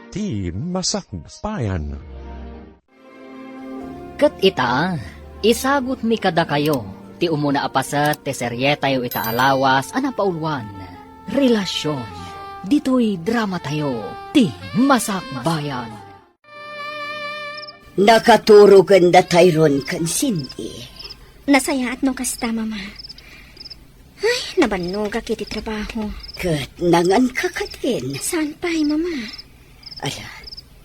ti masakbayan. Kat ita, isagot mi kada kayo, ti umuna apasat, ti seryeta yu ita alawas, paulwan, relasyon, dito'y drama tayo, ti masakbayan. Nakaturugan na Tyrone kan Cindy. Nasaya at nung kasta, mama. Ay, nabanog ka kiti trabaho. Kat nangan ka ka din. Saan pa'y, mama? Ala,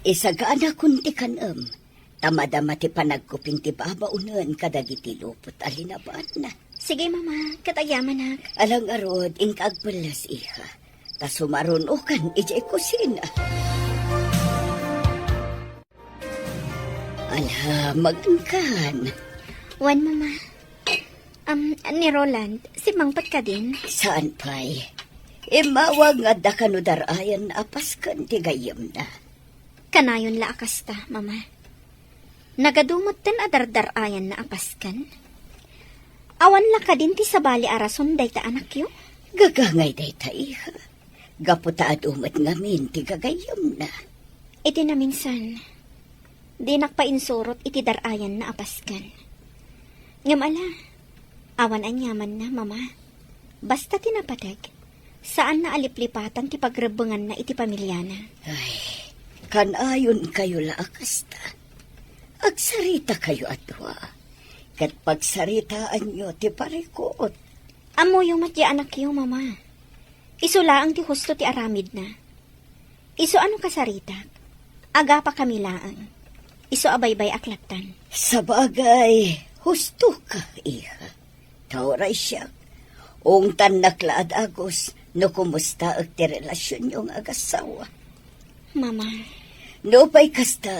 isagaan akong ti kanam. Tamadama ti panagkuping ti babaunan kadagiti lupot alinaban na. Sige, mama. Katayaman nak. Alang arod, inkagbalas iha. Ta sumarunukan ijay kusina. Ala, magangkan. Wan, mama. Ni Roland, si Mangpat ka din? Saan pa'y? Imawag nga da kanudarayan apas kan ti gayam na. Kanayon la akasta, mama. Nagadumot ten adardarayan na apaskan. Awan la ka din ti sabali arason day ta anak yo? Gagangay day ta iha. Gaputa adumat ngamin ti gagayam na. Iti na minsan, di nakpainsurot iti darayan na apaskan. Ngamala, awan anyaman na, mama. Basta tinapatag, saan na aliplipatan ti pagrebengan na iti pamilyana. Ay, kanayon kayo laakasta. Agsarita kayo atwa. Kat pagsaritaan nyo ti parikot. Amo yung matya anak yo, mama. Iso laang ti husto ti aramid na. Iso ano kasarita? Aga pa kami laang. Iso abaybay aklatan. Sa bagay, husto ka, iha. Tauray siya. Ungtan naklaad agos, no kumusta ag ti relasyon yung agasawa. Mama. No pa'y kasta,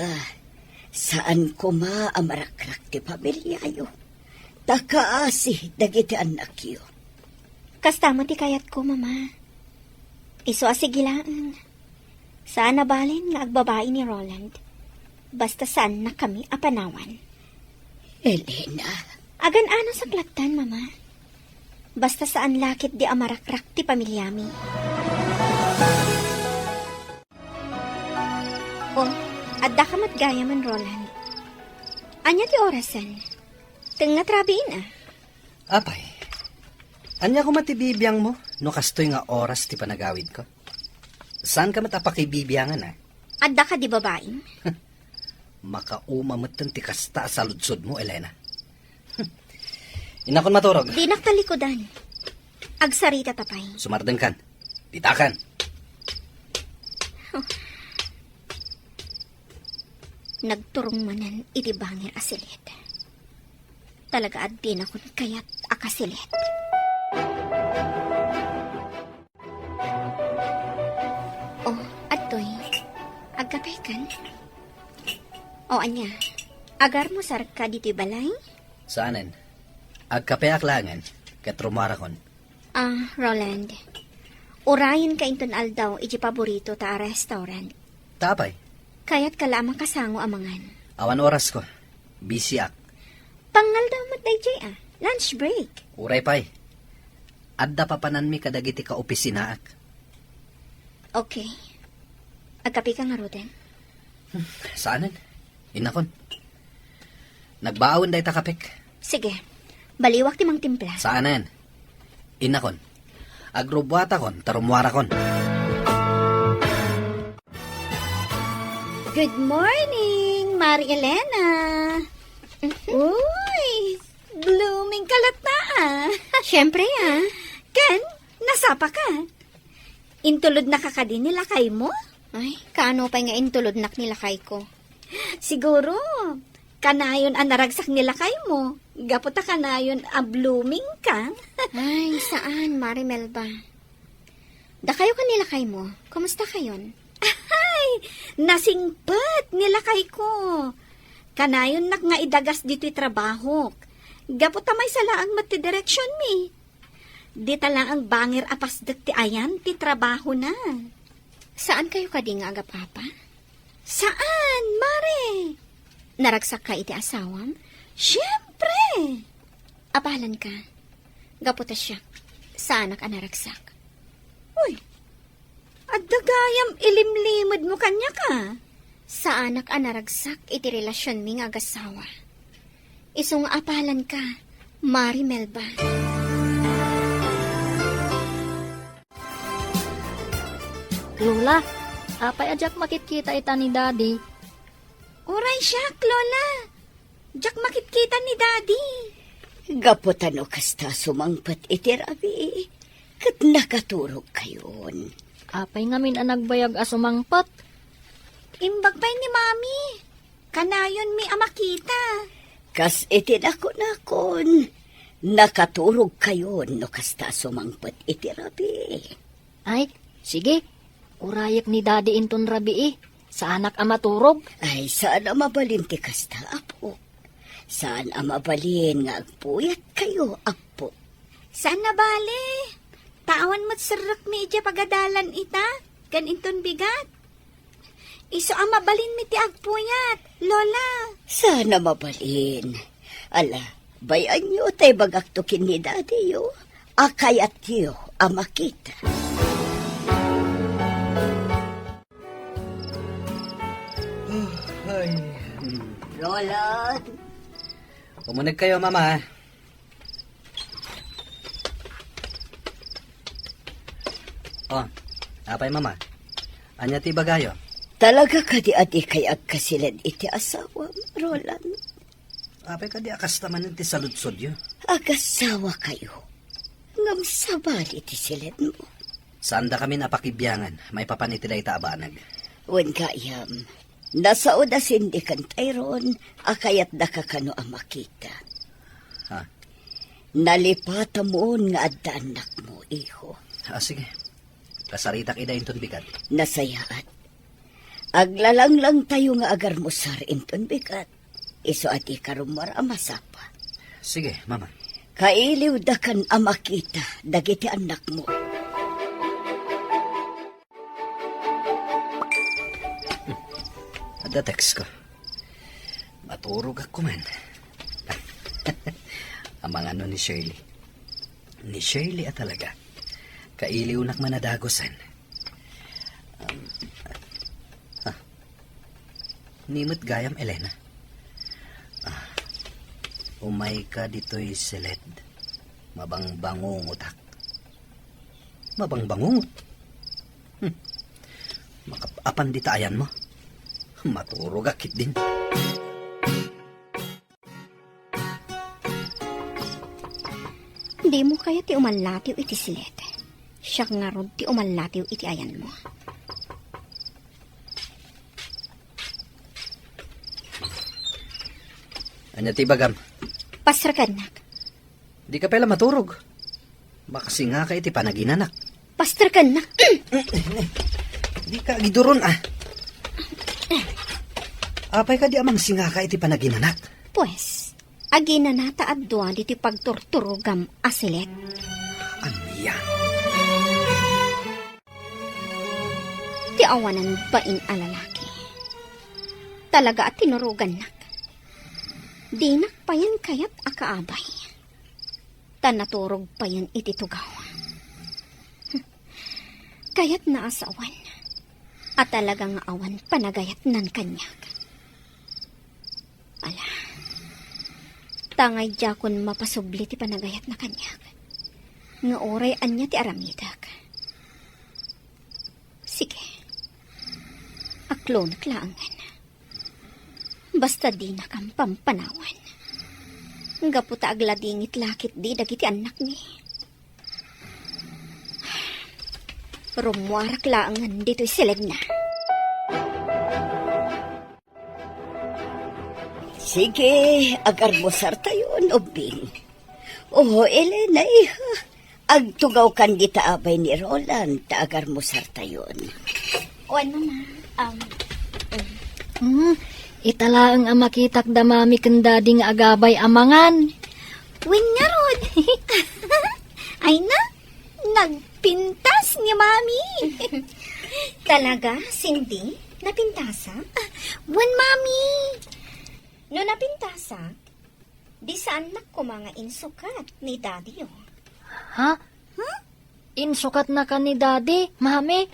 saan ko amarakrak ti pamilyayo. Takaasi, dagiti anak yo. Kasta mo ti kayat ko, mama. Iso asigilaan. Saan nabalin nga agbabae ni Roland? Basta saan na kami apanawan. Elena. Agan-ano sa klatan, mama. Basta saan lakit di amarakrak ti pamilyami. Oh, adda ka matgaya man, Roland. Anya ti orasan? Tenga trabiin Apay, anya ko matibibiyang mo, no kastoy nga oras ti panagawid ko. Saan ka matapakibibyangan Adda ka di babaeng? Makaumamatan ti kasta sa ludsod mo, Elena. Inakon maturog. Di naktalikodan. Agsarita tapay. Sumardeng kan. Ditakan. Nagturong manan iti bangir asilit. Talaga at din ako kayat akasilit. Oh, atoy. Agkapay kan? O anya, agar mo sarka diti balay? Saanen? Agkape aklangan, ket rumarakon. Roland. Urayan ka inton aldaw iti paborito ta restaurant. Tapay, Kaya't ka lamang kasango amangan. awan oras ko. Busy ak. Pangal daw matday lunch break. Uray pay. Adda papanan mi kadagiti ka opisina ak. Okay. Agkapi ka nga roden. Saanen? Inakon. Nagbaawon day takapik. Sige. Baliwak ti mang timpla. Saanen? Inakon. Agrobwata kon, tarumwara kon. Good morning, Mari Elena. Uy, blooming kalat na Siyempre Ken, nasapa ka. Intulod na kakadin nila kay mo? Ay, kaano pa nga intulod nak nila kay ko? Siguro, kanayon ang naragsak nila kay mo. Gaputa kanayon a blooming ka. Ay, saan, Mari Melba? Da kayo kanila kay mo. Kumusta kayon? Ay, nasingpat nila kay ko. Kanayon nak nga idagas dito'y trabaho. Gaputa may salaang matidireksyon mi. Di talang ang bangir apasdak ti ayan, ti trabaho na. Saan kayo kadi nga agapapa? Saan, Mare? Naragsak ka iti asawam? Siyempre! Apalan ka. Gaputa siya. Saan ka naragsak? Uy, At dagayam ilimlimod mo kanya ka. Sa anak anaragsak iti relasyon mi nga agasawa. Isung apalan ka, Mari Melba. Lola, apay ajak makikita ita ni Daddy. Uray siya, Lola. Jak makikita ni Daddy. Gapotano kasta sumangpat iti rabi. Kat nakaturog kayon. Apay ngamin ang nagbayag asumangpat. Imbag pa'y ni Mami. Kanayon mi amakita. Kas iti nakon. Nakaturog kayon no kasta sumangpat iti rabi. Ay, sige. Urayek ni Daddy inton rabi sa anak amaturog. Ay, saan ang mabalin ti kasta, apo? Saan ang mabalin nga agpuyat kayo, apo? Saan na bale? Tawan mo't sarak mi iti pagadalan ita. Ganinton bigat. Iso ang mabalin mi ti agpuyat, Lola. Saan ang mabalin? Ala, bayan nyo tay bagaktukin ni Daddy yo. Akayat yo ang makita. Ay. Lola, Umunag kayo, Mama. Oh, apay, Mama. Anya ti bagayo? talaga ka di adi kay agkasilad iti asawa, Roland. Apay ka di akas naman ti saludsod yo. Agasawa kayo. Ngam sabali ti silid mo. Saan da kami napakibiyangan, may papanitila itaabanag. Wen kayam, nasa odasin di kantayron, akayat da kakano ang makita. Ha? Nalipata mo nga adda anak mo, iho. Sige. Kasarita kida inton bigat. Nasayaat. Aglalang lang tayo nga agar mo sar inton bigat. Iso ati karumar amasapa. Sige, Mama. Kailiw da kan amakita, dagiti anak mo. Ada text ko. Maturog ako man. Ang mga ano ni Shirley. Ni Shirley at talaga. Kailiw nak manadagosan. Nimot gayam, Elena. Umay ka dito'y silid. Mabangbangungutak. Mabangbangungot? Makapapan di tayan mo. Maturog akit din. Di mo kaya ti umalatiw iti silet. Siya nga rod ti umalatiw iti ayan mo. Anya ti bagam? Pasrakan nak. Di ka pala maturog. Makasi nga ka iti panaginanak. Pasrakan nak. Di ka giduron Apay ka di amang singa ka iti panaginanak. Pues, agina nata at duwan iti pagturturugam asilet. Anya? Ti awanan bain alalaki. Talaga at tinurugan nak. Di nak pa yan kayat akaabay. Tanaturog pa yan iti tugaw. Kayat na asawan. At talagang awan panagayat nan kanyak. Ala, tangay jakon mapasubli ti panagayat na kanyak. Nga oray anya ti aramidak. Sige, aklo naklaangan. Basta di na kang pampanawan. Gaputa agladingit lakit di dagiti anak ni. Rumwarak laangan dito'y silid na. Sige, agar mo sar tayo, Nobing. Oo, Elena, iha. Agtugaw kan di taabay ni Roland, taagar mo sar tayo. O ano na, Italaang amakitak da mami kendadi nga agabay amangan. Win nga rod. Ay na, nagpintas ni Mami. talaga, Cindy? Napintasa? Wan, Mami. No napintasa, di saan nak ko mga insukat ni Daddy oh. Ha? Insukat na ka ni Daddy, mami?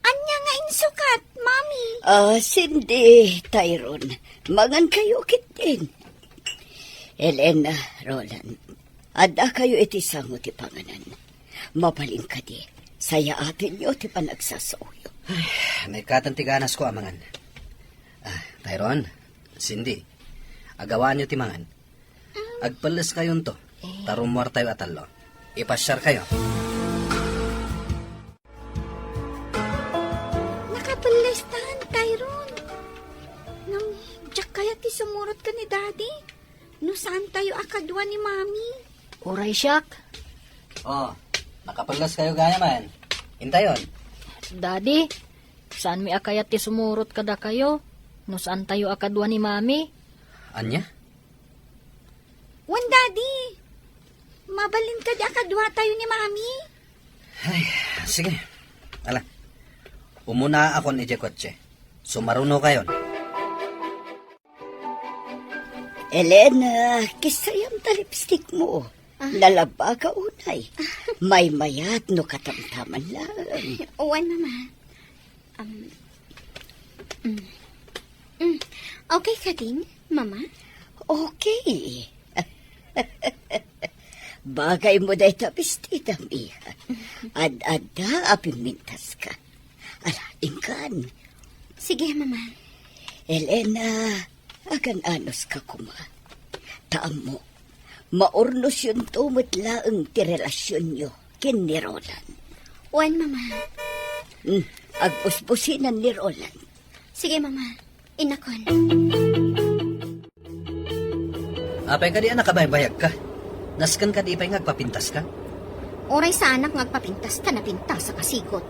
Anya nga insukat, Mami. Cindy, Tyrone, mangan kayo kitin. Elena, Roland, ada kayo iti sango ti panganan. Mabalin ka di, saya atin nyo ti panagsasuyo. May katantiganas ko amangan. Tyrone, Cindy, agawaan nyo ti mangan. Agpalas kayon to, tarumwar tayo atalo. Ipasyar kayo. Nakapalistahan, Tyrone. Nang diyak kaya ti sumurot ka ni Daddy. No saan tayo akadwa ni Mami? Uray siyak. Nakapalas kayo gaya man. Intayon. Daddy, saan mi akayat ti sumurot kada kayo? No saan tayo akadwa ni Mami? Anya? Wan, Daddy. Mabalin ka di akadwa tayo ni Mami. Ay, sige. Ala, umuna ako ni kotse. Sumaruno kayon. Elena, kisayam ta lipstick mo. Lalaba ka unay. May mayat no katamtaman lang. Wan, Mama. Okay ka din, Mama? Okay. Bagay mo dahi tapistita, miha. Ad-ada apimintas ka. Ala, ingkan. Sige, Mama. Elena, agan anos ka kuma. Taam mo, maurnos yun tumitlaang ti relasyon nyo kin ni Roland. Wan, Mama. Agpuspusinan ni Roland. Sige, Mama. Inakon. Apay ka di anak kabaybayag ka. Naskan ka di pa'y ngagpapintas ka. Oray sa anak ngagpapintas ta na pintas sa kasigot.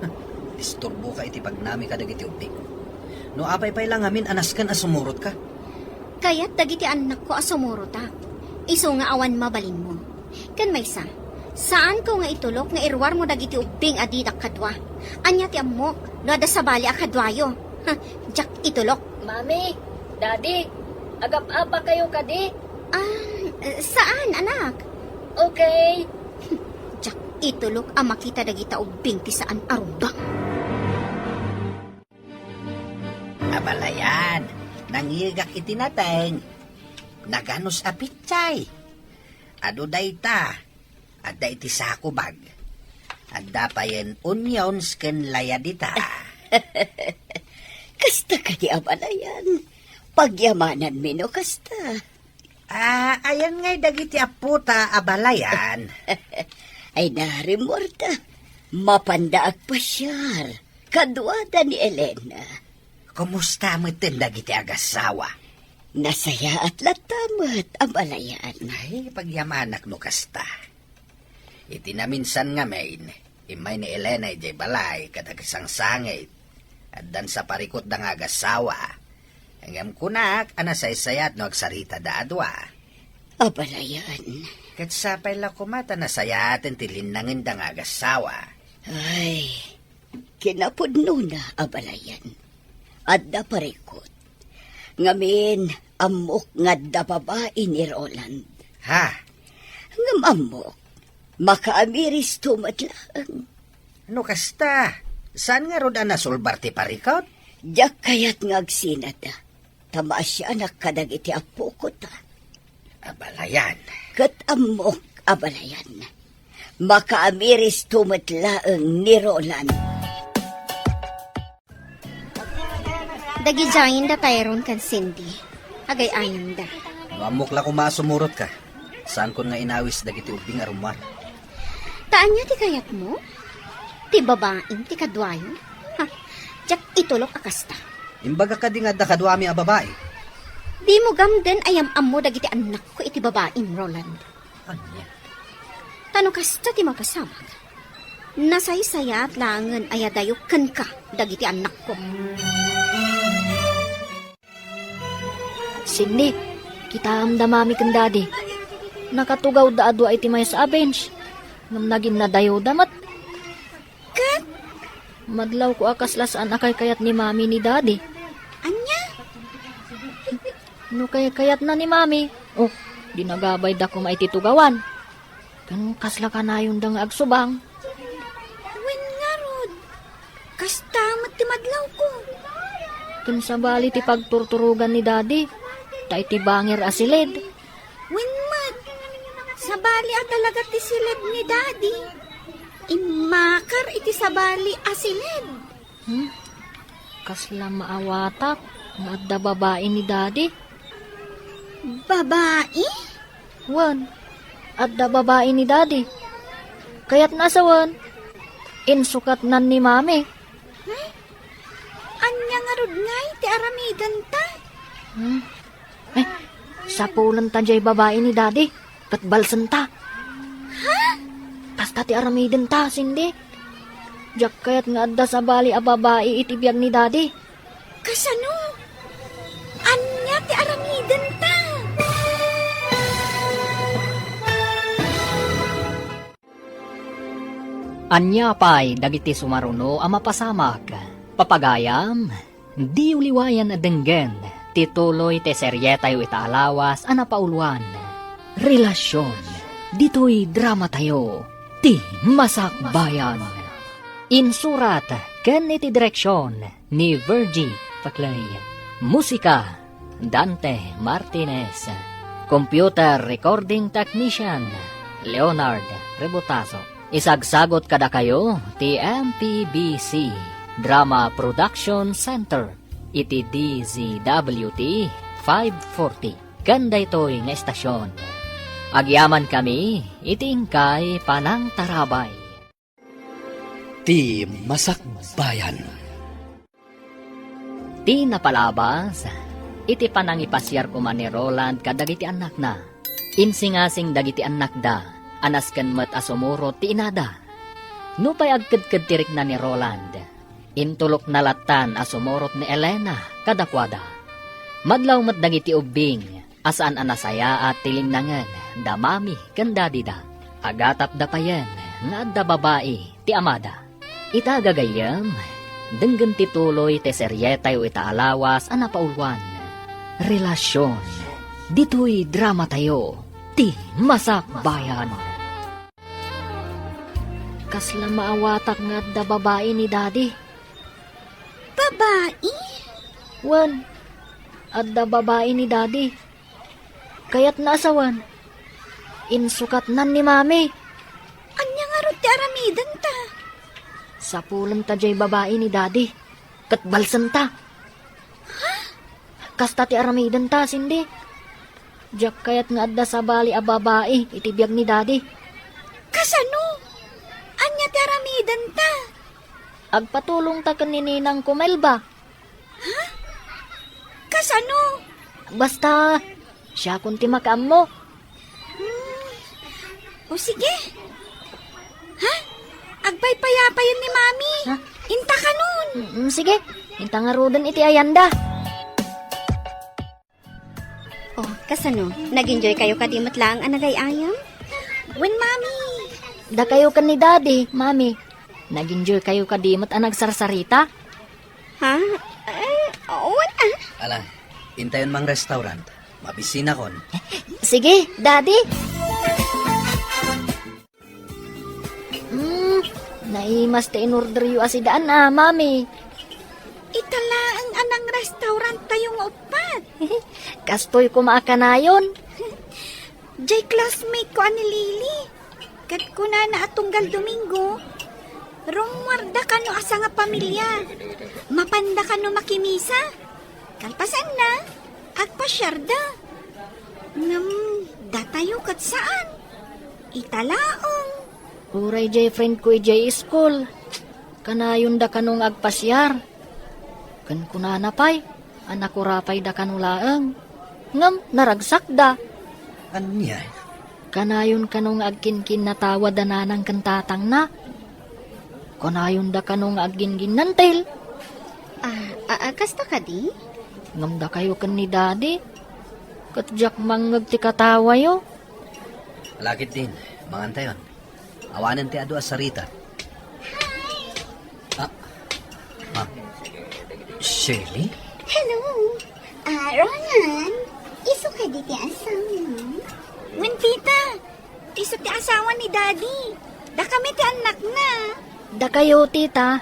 Isturbo ka iti pagnami ka dagiti ubing. No apay pa'y lang amin anaskan asumurot ka. Kaya't dagiti anak ko asumuro ta. Iso nga awan mabalin mo. Kan may saan ko nga itulok nga irwar mo dagiti ubing adidak kadwa. Anya ti amok, no ada sa bali akadwayo. Jak itulok. Mami, Daddy, agap-apa kayo kadi? Saan, anak? Okay. Jak itulok ang makita dagita ubing ti saan arumbang. Abalayan, nangigak itinateng. Naganos apitsay. Ado dayta, adda iti sakubag. Adda pa yen onions ken layadita. Kasta ka di abalayan. Pagyamanan mino kasta. Ayan ngay dagiti aputa abalayan. Ay narimorta. Mapandaag pasyar. Kadwada ni Elena. Kumusta mo tin dagiti agasawa? Nasaya at latamat abalayan. Ay, pagyamanak no kasta. Iti na minsan nga main, imay ni Elena ijay balay katagisang sangit. At dan sa parikot da nga agasawa. Hanggang kunak, anasaysayat no agsarita da adwa. Abalayan. Kat sapay la kumata nasayatin tilinangin da nga agasawa. Ay, kinapudno na abalayan. Adda parikot. Ngamin, amok nga da babae ni Roland. Ha? Ngam amok, makaamiris tumatlang. Ano kasta? Saan nga roda nasulbar ti parikot? Diyak kayat ngagsinada. Tama siya nakadag iti apo ko ta. Abalayan. Kat amok abalayan. Makaamiris tumatlaang ni Roland. Dagijayin da Tyrone kan Cindy. Agay-ayon da. Amok la kumasumurot ka. Saan ko nga inawis dagiti ubing arumar. Taan niya ti kayat mo? Ti babaeng ti kadwayo? Jak itulok akasta. Imbaga ka di nga dakadwami a babae. Di mo gamden ayam amo dagiti anak ko iti babaeng Roland. Anya? Tano kasta ti mapasamag. Nasaysaya at langan ayadayukan ka dagiti anak ko. Sidney, kita am damami kang Daddy. Nakatugaw da adwa iti may sa bench. Ngam naging nadayo damat. Kat? Madlaw ko akaslasaan akay kayat ni Mami ni Daddy. Anya? No kayat na ni Mami. Oh, dinagabay da ko maititugawan. Kung kasla ka na yung dang agsubang. Wen nga rod. Kastamat adlaw ko. Kun sa bali ti pagturturugan ni daddy, tay ti bangir asilid. Winmat, sabali at talaga ti silid ni daddy. Imakar iti sabali asilid. Kasla maawatak, nga adda babae ni daddy. Babae? Wan, adda babae ni daddy. Kaya't nasawan, insukat nan ni mami. Anya nga rod ngay, ti aramidan ta. Ay, sapulan ta jay babae ni daddy. Patbalsan ta. Ha? Kasta ti aramiden ta, sindi. Jak kayat nga adda sa bali a babae itibiyag ni daddy. Kasano? Anya ti aramidan ta. Anya pa'y dagiti sumaruno a mapasamak. Papagayam, di uliwayan a denggen. Tituloy te seryetayo itaalawas a napauluan. Relasyon, dito'y drama tayo. Ti Masakbayan. Insurat, ken iti direksyon ni Virgie Paclay. Musika, Dante Martinez. Computer Recording Technician, Leonard Rebotazo. Isagsagot kada kayo, ti MPBC Drama Production Center, iti DZWT 540. Ganda ito'y nga estasyon. Agyaman kami, iti ingkay Panang Tarabay. Ti Masakbayan. Ti napalabas, iti panang ipasyar ko man ni Roland kadagiti anak na. Insingasing dagiti anak da. Anas ken met asumurot ti inada. Nupay agkadkad tirik na ni Roland. Intulok na latan asumurot ni Elena kadakwada. Madlaw met dagiti ubing, asaan anasaya at tilingnangan, damami ken dadida. Agatap da payen, nga adda babae ti amada. Itagagayam, denggen tituloy ti seryetay o itaalawas a napaulwan. Relasyon, dito'y drama tayo, ti Masakbayan. Kasla maawatak nga da babae ni daddy. Babae? Wan, adda babae ni daddy. Kaya't naasawan, insukat nan ni mami. Anya nga rod ti aramidan ta. Sapulan ta jay babae ni daddy. Katbalsan ta. Kasta ti aramidan ta, sindi. Jak kayat nga adda sa bali a babae, itibiyag ni daddy. Kasano? Anya ti aramidan ta. Agpatulong ta kanininang kumelba. Kasano? Basta, siya kunti makaam mo. O sige. Ha? Agpaypayapayan ni mami. Ha? Inta ka nun. Sige, intangarudan iti ayanda. Oh, kasano? Nag-enjoy kayo kadimot lang ang nagayayam? When mami. Da kayo kan ni daddy, mami. Nag-enjoy kayo kadimot ang nagsarsarita? Ha? Wala. Ala, intayon mang restaurant. Mabisina kon. Sige, daddy. Naimas ta in-order yu asidaan mami. Itala ang anang restaurant tayong upat. Kastoy ko maakanayon. Jay classmate ko ani Lily. Kat ko na atunggal Domingo. Rumwarda ka no asa nga pamilya. Mapanda ka no makimisa. Kalpasan na. Agpasyarda. Datayo kat saan? Italaong. Uray jay friend ko jay school. Kanayon da kanong agpasyar. Kan kunanapay, anak ko rapay da kanulaang. Ngam, naragsak da. Anya? Kanayon kanong agkinkin na tawad da nanang kantatang na. Kanayon da kanong agingin nantil. Kasta ka di? Ngam da kayo kan ni daddy. Katjak mangag ti katawa yo. Lakit din, mangantayon. Awanan ti adu asarita. Shirley? Hello. Roland. Iso ka di ti asawa mo? Wen tita. Iso ti asawa ni daddy. Da kami ti anak na. Da kayo, tita.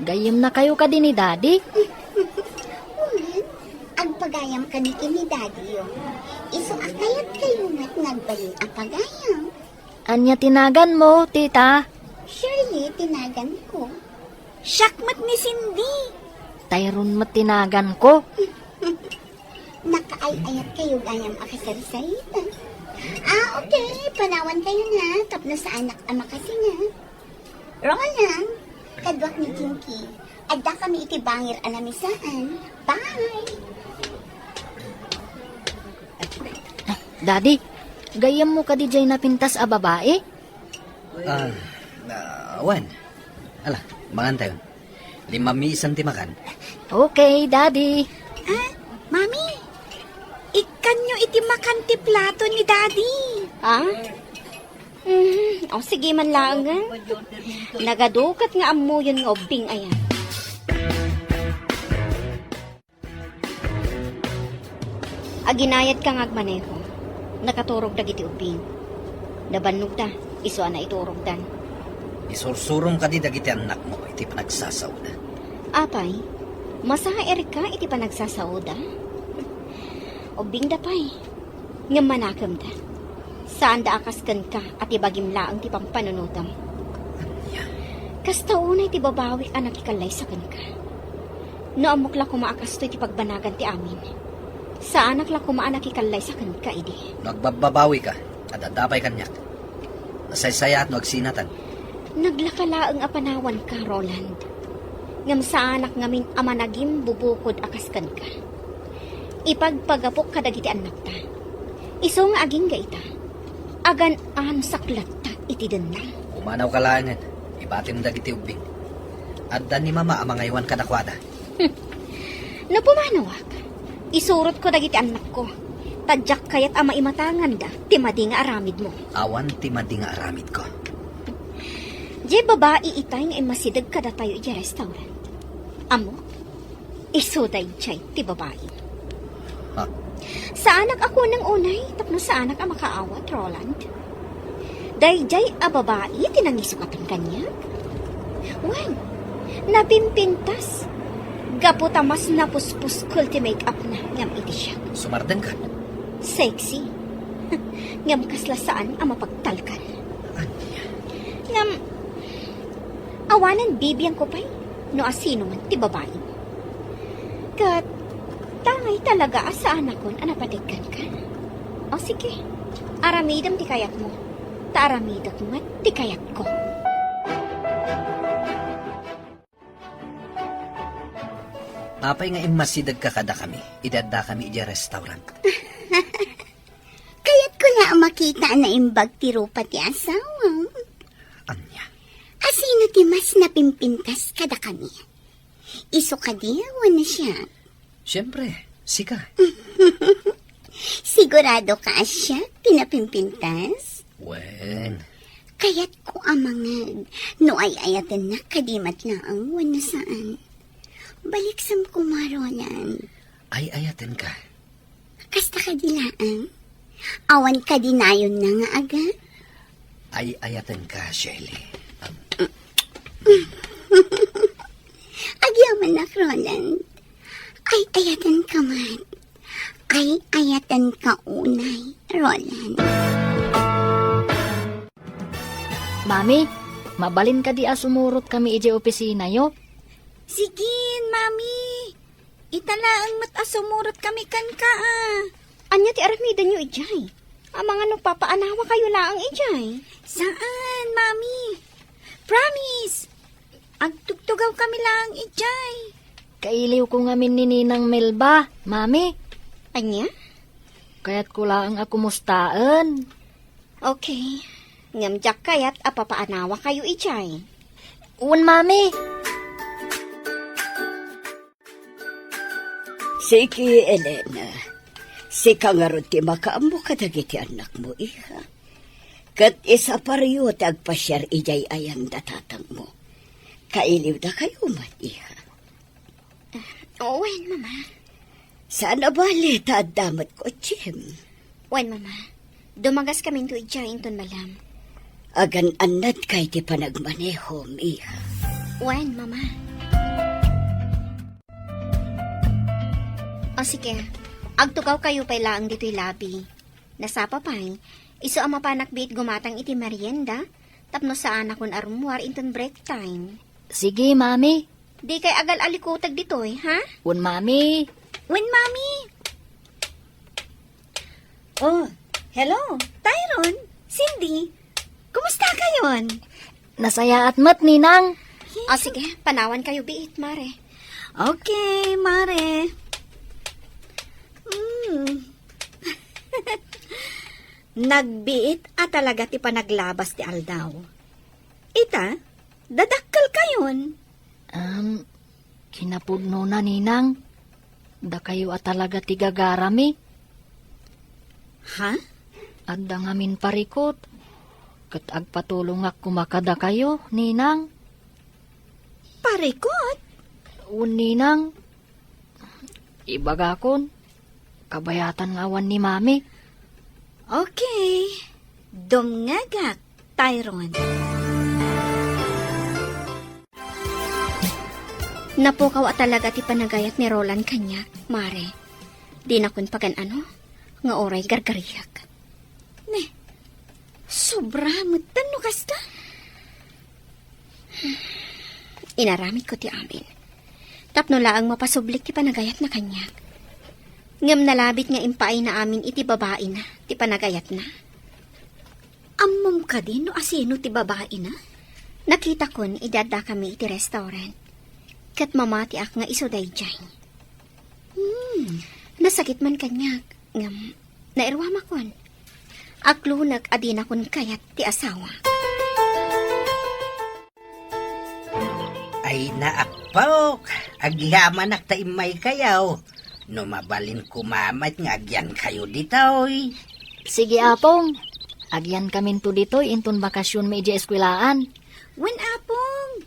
Gayem na kayo ka din ni Daddy. Ang pagayam ka ni Daddy yung iso akayat kayo nga't nagbaling ang pagayam. Anya tinagan mo, tita? Surely, tinagan ko. Syakmat ni Cindy. Tayron matinagan ko. Nakaay-ayat kayo gayam akasari-sarita. Okay. Panawan kayo na. Tapno sa anak ama kasi nga. Roland, kadwak ni Kinky. Adda kami itibangir anamisaan. Bye! Daddy, gayam mo ka di jay napintas a babae? Wan. Ala, mangan tayo. 5 isang timakan. Okay, Daddy. Mami, ikan nyo iti makanti plato ni Daddy. O sige man lang nga. Nagadukat nga amo yun nga ubing ayan. Aginayad ka nga agmaneho. Nakaturog dagiti ubing. Nabannog ta, iso na iturog dan. Isursurong ka di dagiti anak mo, iti panagsasawda. Apay, masaha Erika iti panagsasawda. Ubing dapay, nga manakam da. Saan da akaskan ka at ibagim laang ti pampanunutam. Kasta unay ti babawi anak ikalay sa kan ka. Noamok la kumaakas to iti pagbanagan ti amin. Sa anak la kumaanak ikalay sa kan ka idi. Nagbababawi ka, at adapay kanyak. Nasaysaya at nagsinatan. Naglakalaang apanawan ka, Roland. Ngam sa anak ngamin ama nagim bubukod akaskan ka. Ipagpagapok ka dagiti anak ta. Iso nga aging ga ita. Agan-an saklat ta iti na. Umanaw ka langan, ibatim dagiti ubing. Addan ni mama ang mga iwan kadakwada. Napumanawak. Isurot ko dagiti anak ko. Tadyak kayat ama imatangan da, timadi nga aramid mo. Awan timadi nga aramid ko. Di babae itay nga imasidag kada tayo iti restaurant. Amo, isuday chay ti babae. Ha? Sa anak ako ng unay, tapno sa anak ang makaawat, Roland. Dayjay a babae, tinangisukatan kanya. Wen, napimpintas. Gaputa mas napuspus kulti make-up na ngam iti siya. Sumardan ka. Sexy. Ngam kaslasaan ang mapagtalkan. Anya? Ngam, awanan bibiyang ko pa'y, no asino man ti babae. Kat, tangay talaga sa anak kon anapatikan ka. O sige, aramidam ti kayat mo. Taaramidak mo ti kayat ko. Apay nga imasidag ka kada kami, idadda kami iti restaurant. Kaya't ko na makita na imbag ti rupa ti asawa. Anya? Asino ti mas napimpintas kada kami. Iso ka di, na siya. Siyempre, sika. Sigurado ka siya, pinapimpintas? Wen. Kaya't ko amangag, no ay ayatan na kadimat na ang wala saan. Baliksam ko marolan. Ay ayaten ka. Kasta ka dilaan. Awan ka dinayon na nga aga. Ay ayaten ka, Shirley. Agyaman na, Roland. Ay ayatan ka man. Ay ayatan ka unay, Roland. Mami, mabalin ka di sumurot kami ije opisina yo. Sige, mami. Italaang matasumurot kami kan ka Anya ti aramida nyo ijay. Ang mga nagpapaanawa kayo laang ijay. Saan, mami? Promise. Agtugtugaw kami lang ijay. Kailiw ko ngamin ni Ninang Melba, Mami. Anya? Kaya't ko lang ako mustaan. Okay. Ngamjak kayat apapaanawa kayo ijay. Un, Mami. Sige, Elena. Sika nga ron ti makaambo ka dagiti anak mo, iha. Kat isa pariyo tagpasyar ijay ayan datatang mo. Kailiw da kayo man, iha. Wen, mama. Sana bali damat ko, Jim. Wen, mama. Dumagas kami to ijay inton malam. Agan anad kay ti panagmanehom, iha. Wen, mama. O sige, agtugaw kayo pa'y laang dito'y labi. Nasapa pa'y, iso ang mapanak bit gumatang iti merienda, tapno sa anak kon arumwar inton break time. Sige, mami. Di kay agal alikutag dito'y, ha? Un, mami. When, mami? Oh, hello, Tyron, Cindy. Kumusta kayon? Nasaya at mat, ninang. O sige, panawan kayo biit, mare. Okay, Mare. Nagbiit at talaga ti panaglabas ti Aldaw. Ita, dadakkel kayon. Kinapudno na, ninang. Da kayo at talaga tigagarami. Ha? At da ngamin parikot. Kat agpatulong ak kumakada kayo, ninang. Parikot? Un, ninang. Ibagakon. Kabayatan ngawan ni mami. Okay. Dumngagak, Tyron. Napukaw at talaga ti panagayat ni Roland kanya, mare. Di na kun pagan ano, nga oray gargariyak. Sobra mo no kasta? Inaramid ko ti amin. Tapno laang mapasublik ti panagayat na kanya. Ngam nalabit nga impaay na amin iti babae na, ti panagayat na. Ammom ka din no asino ti babae na? Nakita kon idada kami iti restaurant. Kat mamati ak nga isuday dyan. Nasakit man kanyak. Ngam, nairwama kon. Aklunak adina kon kayat ti asawa. Ay naakpok, agyaman ak taimay kayaw. No mabalin kumamat nga agyan kayo ditoy. Sige, apong. Agyan kamin to ditoy intun bakasyon may di eskwelaan. Wen apong,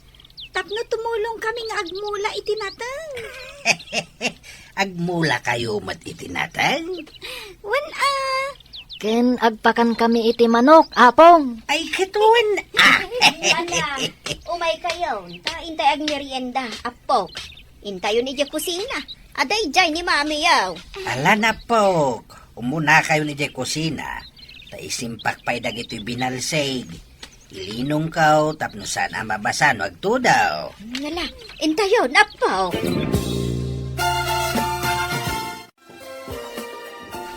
tapno tumulong kami nga agmula itinatang. Agmula kayo mat itinatang. Wen Ken agpakan kami iti manok, apong. Ay katuan. Ala, umay kayo. Ta intay ag merienda, apok. Intayo ni kusina. Aday jay ni mami yaw. Ala na po. Umuna kayo ni Jay kusina. Ta isimpak pa'y dagito'y binalsig. Ilinong kaw, tapno saan ang mabasan, wag to daw. Ngala, intayo, apok.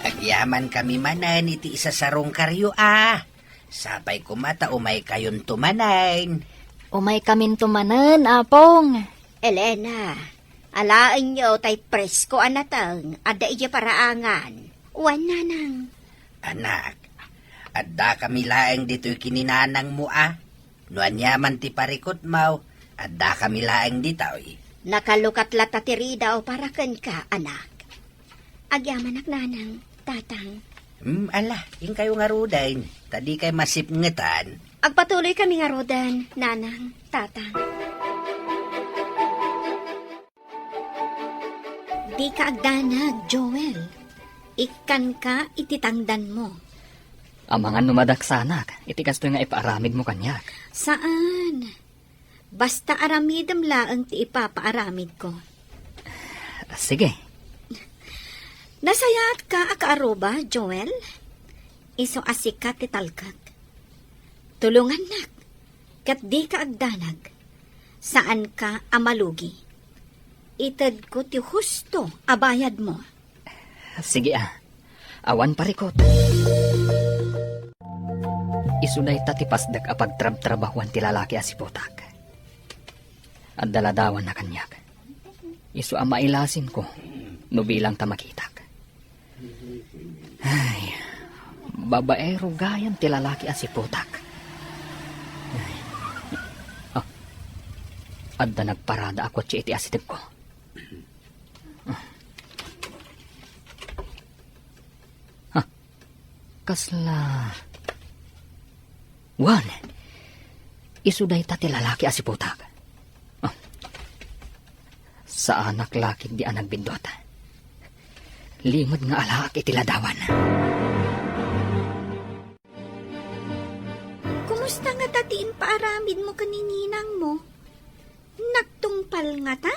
Agyaman kami manan, iti isa sarong karyo Sapay kumata, umay kayon tumanain. Umay kamin tumanan, apong. Elena, alaan nyo tay presko anatang, ada iya paraangan. Wan nanang. Anak, adda kami laeng dito'y kininanang mo Nuan yaman ti parikot mau, adda kami laeng dito'y. Nakalukat latatiri daw para ken ka, anak. Agyaman ak nanang, tatang. Ala, yung kayo nga rudain, tadi kay masipngetan. Agpatuloy kami nga rodan, nanang, tatang. Di ka agdanag, Joel. Ikan ka ititangdan mo. Ang mga numadaksanak, itikas to nga ipaaramid mo kanyak. Saan? Basta aramidam laang ti ipapaaramid ko. Sige. Nasayat ka akaaroba, Joel? Iso asikat ti talkak. Tulungan nak. Kat di ka agdanag. Saan ka amalugi? Itad ko ti husto abayad mo. Sige awan parikot. Isunay tatipasdag apag trabahuan ti lalaki asipotak. At daladawan na kanyak. Isu ang mailasin ko, no bilang tamakitak. Ay, babaero gayan ti lalaki asipotak. Ay. Oh, adda nagparada ako ti iti asitib ko. Kasla. Wan. Isuday ta ti lalaki asiputak. Oh. Sa anak lakit di anak bindota. Limod nga alaak iti ladawan. Kumusta nga tatiin paaramid mo kanininang mo? Nagtungpal nga ta?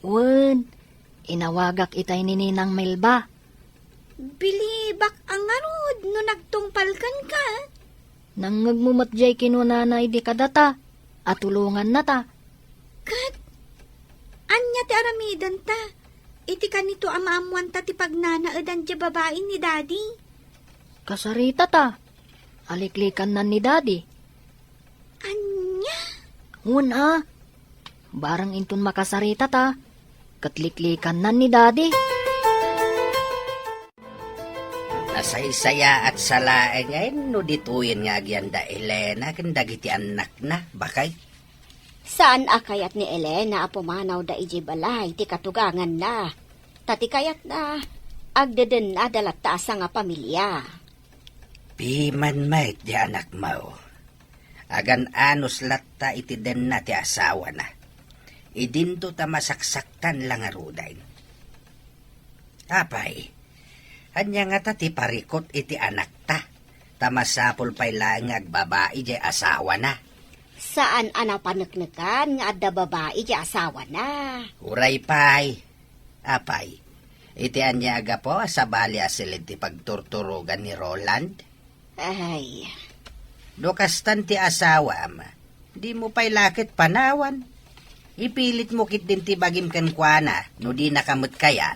Wan. Inawagak itay ni Ninang Melba. Bilibak ang arod no nagtungpalkan ka. Nangagmumatjay kinunanay di kadata. At tulungan na ta. Kat, anya ti aramidan ta. Iti kanito amaamuan ta ti pagnanaadan di babae ni daddy. Kasarita ta. Aliklikan na ni daddy. Anya? Una. Barang intun makasarita ta. Katliklikan na ni daddy. Nasaysaya at salae ngayon no dituyin nga gyanda Elena ken dagiti anak na bakay. Saan akayat ni Elena apumanaw da iji balay ti katugangan na. Tati kayat na agdeden na dalata sa nga pamilya. Piman mait di anak mo. Agan anos latta iti den na ti asawa na. Idinto ta masaksaktan lang aruday. Apay, anya nga ta ti parikot iti anak ta. Tamasapol pa'y lang agbabae di asawa na. Saan ana paneknekan nga adda babae di asawa na. Uray pa'y. Apay, iti anya aga po sa bali asilid ti pagturturugan ni Roland. Ay, Dokastan ti asawa ama. Di mo pa'y lakit panawan. Ipilit mo kit din ti bagim kan kuana no di nakamot kaya.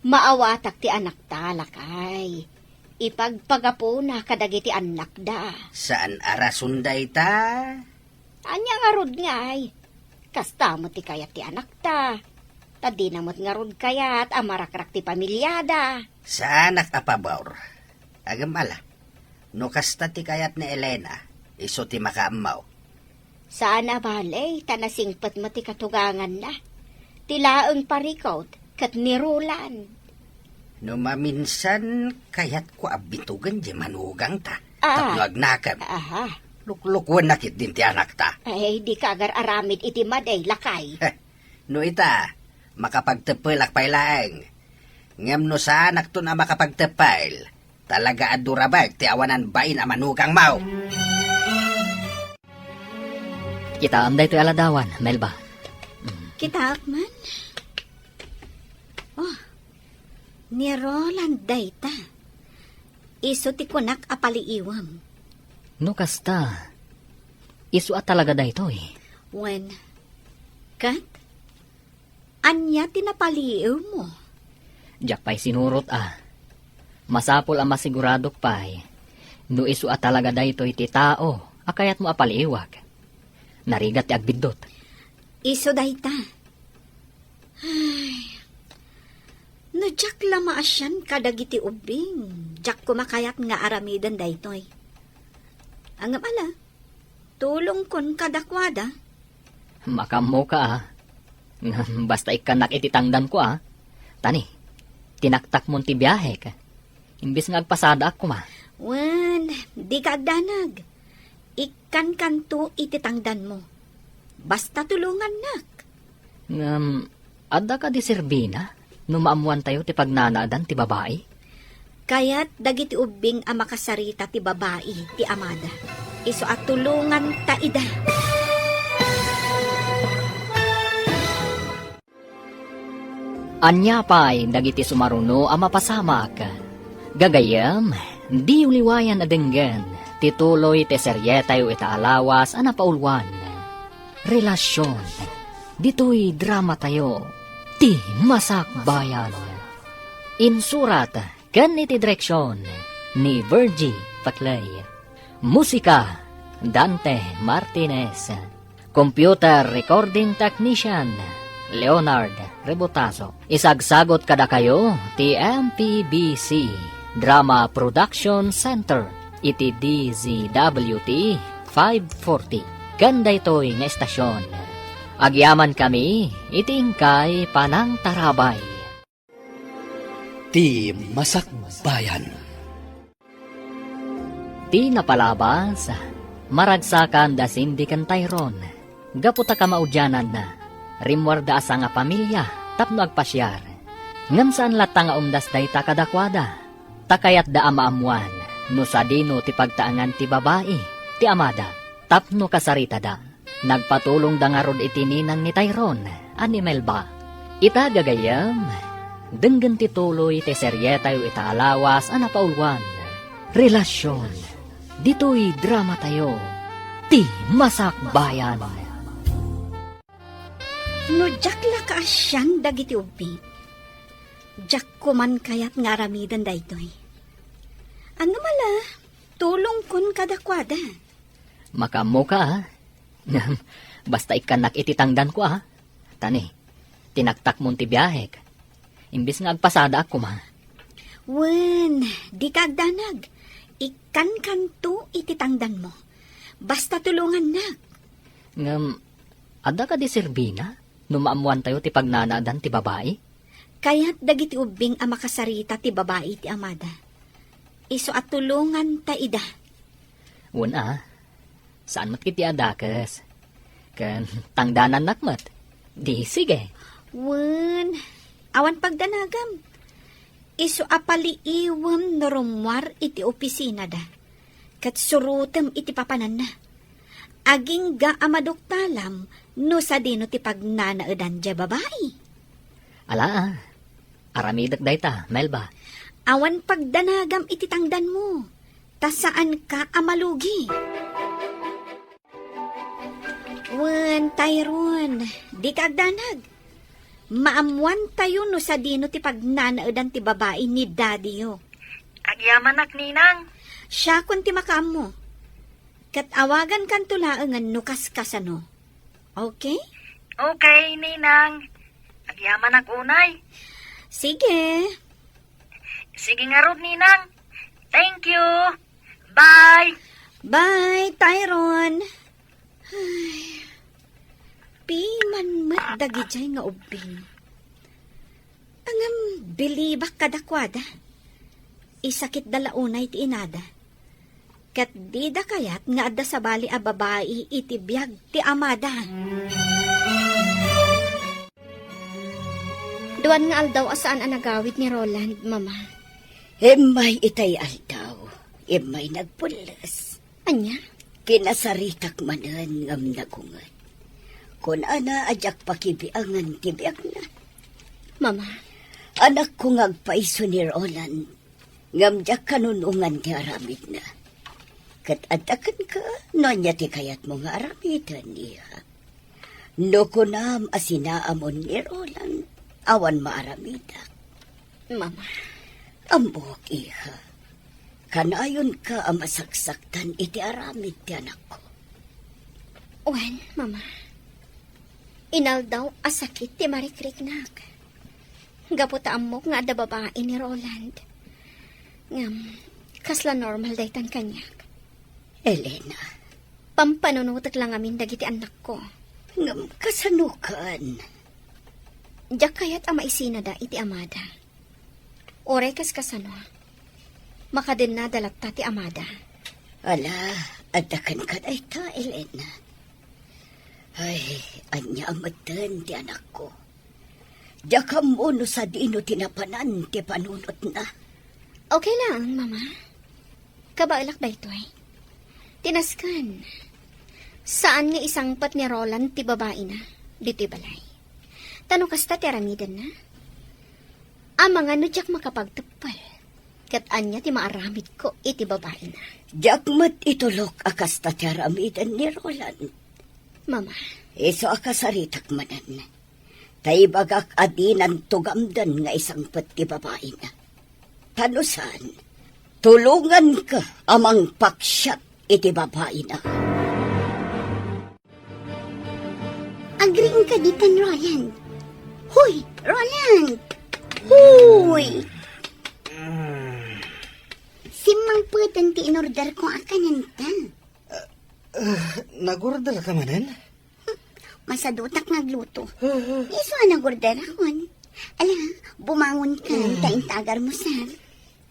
maawatak ti anak ta lakay. Ipagpagapo na kadagiti anak da. Saan arasunday ta? Anya nga rod ngay. Kasta mo ti kayat ti anak ta. Tadi namot nga rod kayat amarakrak ti pamilyada. Sa anak apabawr. Agam ala. No kasta ti kayat ni Elena. Iso ti makaamaw. Saan na balay, tanasingpat mo ti katugangan na. Tilaang parikot, kat nirulan. No maminsan kayat ko abitugan di manugang ta. Ah. Tapno agnakan. Aha. Luklukwan nakit din ti anak ta. Ay, di kagar aramid iti maday, lakay. No ita, makapagtepelak pay laeng. Ngem no sa anak to na makapagtepel. Talaga adurabag ti awanan bain a manugang mau. Kita amday to aladawan, Melba. Kita man. Oh, ni Roland dayta. Iso ti kunak apaliiwam. No kasta. Isu at talaga dayto eh. When, kat, anya tinapaliiw mo. Diyak pa'y sinurot Masapol ang masiguradok pa'y. No isu at talaga dayto iti tao. Akayat mo apaliiwag. Narigat ti agbidot. Iso dayta. Ay, no jak lama asyan kadagiti ubing. Jak kumakayat nga aramidan daytoy. Angam ala, tulong kon kadakwada. Makamo ka Basta ikanak ititangdan ko Tani, tinaktak mo ti biyahe ka. Imbis nga agpasada ako Wen, di ka agdanag. Ikan kanto ititangdan mo. Basta tulungan nak. Adda ka di Serbina? Numaamuan tayo ti pagnanaadan ti babae? Kaya't dagiti ubing ang makasarita ti babae ti amada. Iso at tulungan ta ida. Anya pa'y dagiti sumaruno ang mapasamak. Gagayam, di uliwayan adenggan. Tituloy te seryetayo itaalawas ana paulwan. Relasyon. Dito'y drama tayo. Ti masakbayan. Insurat kan iti direksyon ni Virgie Paclay. Musika Dante Martinez. Computer recording technician Leonard Rebotazo. Isagsagot kada kayo ti MPBC Drama Production Center. Iti DZWT 540. Ganda ito'y nga estasyon. Agyaman kami, itingkay panang tarabay. Ti Masakbayan. Ti napalabas, maragsakan da Cindy kan Tyrone. Gaputa ka maudyanan na, rimwarda asa nga pamilya, tapno agpasyar. Ngam saan lata nga umdas dayta kadakwada, takayat da amaamuan. No sa dino ti pagtaangan ti babae, ti amada, tapno kasarita da. Nagpatulong da nga rod iti ninang ni Tyrone, ani Melba. Ita gagayam, denggan ti tuloy ti serye tayo itaalawas ana paulwan. Relasyon, dito'y drama tayo, ti masakbayan. No jak la ka asyan dagiti ubbi. Jak kuman kayat nga aramidan daytoy. Ano mala, tulong kun kadakwada. Makamo ka, ha? Basta ikanak ititangdan ko, ha? Tani, tinaktak mo ti biyahek. Imbis nga agpasada ako, ma. Wen, di kagdanag. Ikan kanto ititangdan mo. Basta tulungan na. Ngam, ada ka di serbina? Numaamuan tayo ti pagnanadan ti babae? Kaya't dagiti ubing ang makasarita ti babae ti amada. Iso at tulungan ta ida. Una, saan mat kiti adakas? Kan tangdanan nakmat. Di sige. Wen, awan pagdanagam. Iso apaliiwam norumwar iti opisina da. Kat surutem iti papanan na. Aging ga amadoktalam no sa dino ti pagnanaadan dya babae. Ala, aramidak dayta, Melba. Awan pagdanagam iti tangdan mo. Ta saan ka amalugi? Wen, Tyrone, di ka agdanag. Maamuan tayo no sa dino ti pagnanaadan ti babae ni daddy yo. Agyaman ak, Ninang. Siya kun ti makaam mo. Kat awagan kan tulaangan no kaskasano. Okay? Okay, Ninang. Agyaman ak unay. Sige. Sige nga rod, Ninang. Thank you. Bye. Bye, Tyrone. Ay, piman mat dagijay nga ubing. Angam bilibak kadakwada. Isakit dalaunay ti inada. Kat di da kayat nga adda sa bali a babae iti biyag ti amada. Duwan nga aldaw asaan ang nagawit ni Roland, Mama. Emay itay aldaw. Emay nagpulas. Anya? Kinasaritak manan ngam nagungat. Kun ana ajak pakibiangan tibiyag na. Mama, Anak ko ngagpaiso ni Roland. Ngam jak kanunungan ti aramid na. Kat adakan ka, no niya ti kayat mo nga aramidan niya. No kunam asinaamon ni Roland, awan maaramidak. Mama. Ambok, iha. Kanayon ka ang masaksaktan iti aramid ti anak ko. Wen, Mama. Inaldaw asakit ti marikriknak. Gaputaan mo nga da babae ni Roland. Ngam, kasla normal daytan kanyak. Elena, Pampanunutak lang amin dagiti anak ko. ngam kasanukan. Diyak kayat ama isina da iti amada. Orekas kasano. Makadin na dalata ti amada. Ala, adakan ka na ita, Elena. Ay, anya amatan ti anak ko. Diyakam mo no sa dino tinapanan ti panunot na. Okay lang, Mama. Kabailak ba ito eh? Tinaskan. Saan nga isang pat ni Roland ti babae na? Dito'y balay. Tanong kasta ti aramidan na? Ang mga nudyak makapagtapal. Kat anya ti maaramid ko iti babae na. Diyakmat itulok akas tatyaramidan ni Roland. Mama, Iso akasaritak manan. Taibagak adinan tugamdan nga isang pati babae na. Tanusan, tulungan ka amang paksyat iti babae na. agreeing ka ditan, Roland. Huy, Roland! Huy! Simang putan ti inorder ko akananta. Nagordal ka manan? Masadutak nagluto. Iso nagorder akon. Ala, bumangon ka, taintagar mo, sir.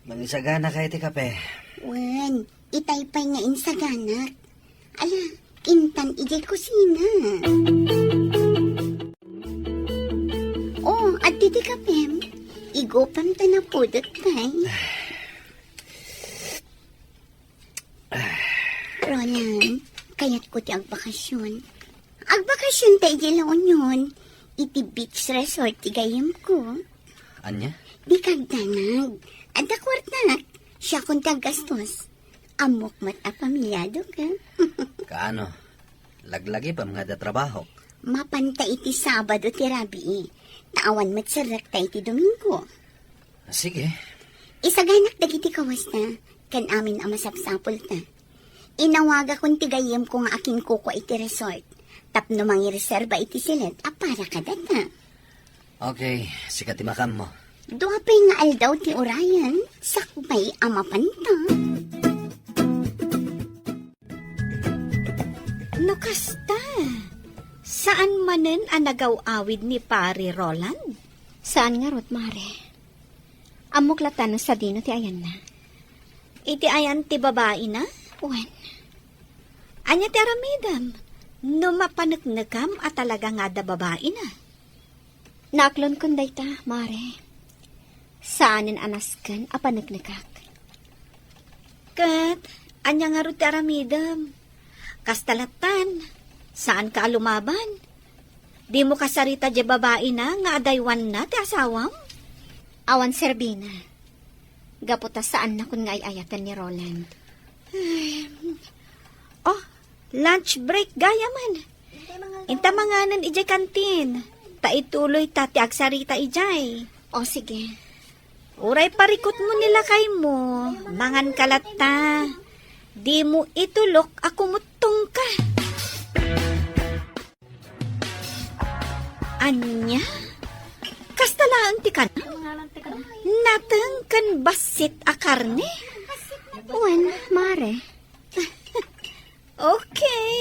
Mangisagana ka iti kape. Wan, itaypay nga insaganak. Ala, intan ijay kusina. Oh, at titi kapem, igopam ta na pudot kay. Roland, kayat ko ti agbakasyon. Agbakasyon tayo laon yun. iti beach resort ti gayam ko. Anya? Di kagdanag. Ada kwartanak. Siya kung tagastos. Amok mat a pamilyado ka. Kaano? Laglagi pa mga da trabaho. Mapanta iti Sabado ti Rabi. Taawan mat sarak ta iti Domingo. Sige. Isaganak dagiti kawas na. Kan amin ang masapsapol ta. Inawaga kong tigayam ko nga akin kuko iti resort. Tapno mangi reserba iti silet. Para ka data. Okay, sikat imakam mo. Duapay nga aldaw ti Orion. Sakbay ama panta. No kasta. Saan manen ang nagaw-awid ni Pari Roland? Saan nga rot, Mare? Amok latan sa dino ti ayan na. Iti ayan ti babae na? Wen, Anya ti aramidam. No mapanagnagam at talaga nga da babae na. naaklon kun dayta, Mare. Saanin anasken a panagnagak. Kat, anya nga ro ti aramidam. Kastalatan, saan ka lumaban? Di mo kasarita di babae na nga adaywan na ti asawam? Awan Serbina. Gaputa saan na kun nga ayatan ni Roland. Oh, lunch break gaya man. Inta manganan ijay kantin. Ta ituloy ta ti agsarita ijay. O sige. Uray parikot mo nila kay mo. Mangan kalata. Di mo itulok ako mutong ka. Anya? Kastalaan ti ka na? Natang kan basit a karne? Wen, Mare. Okay.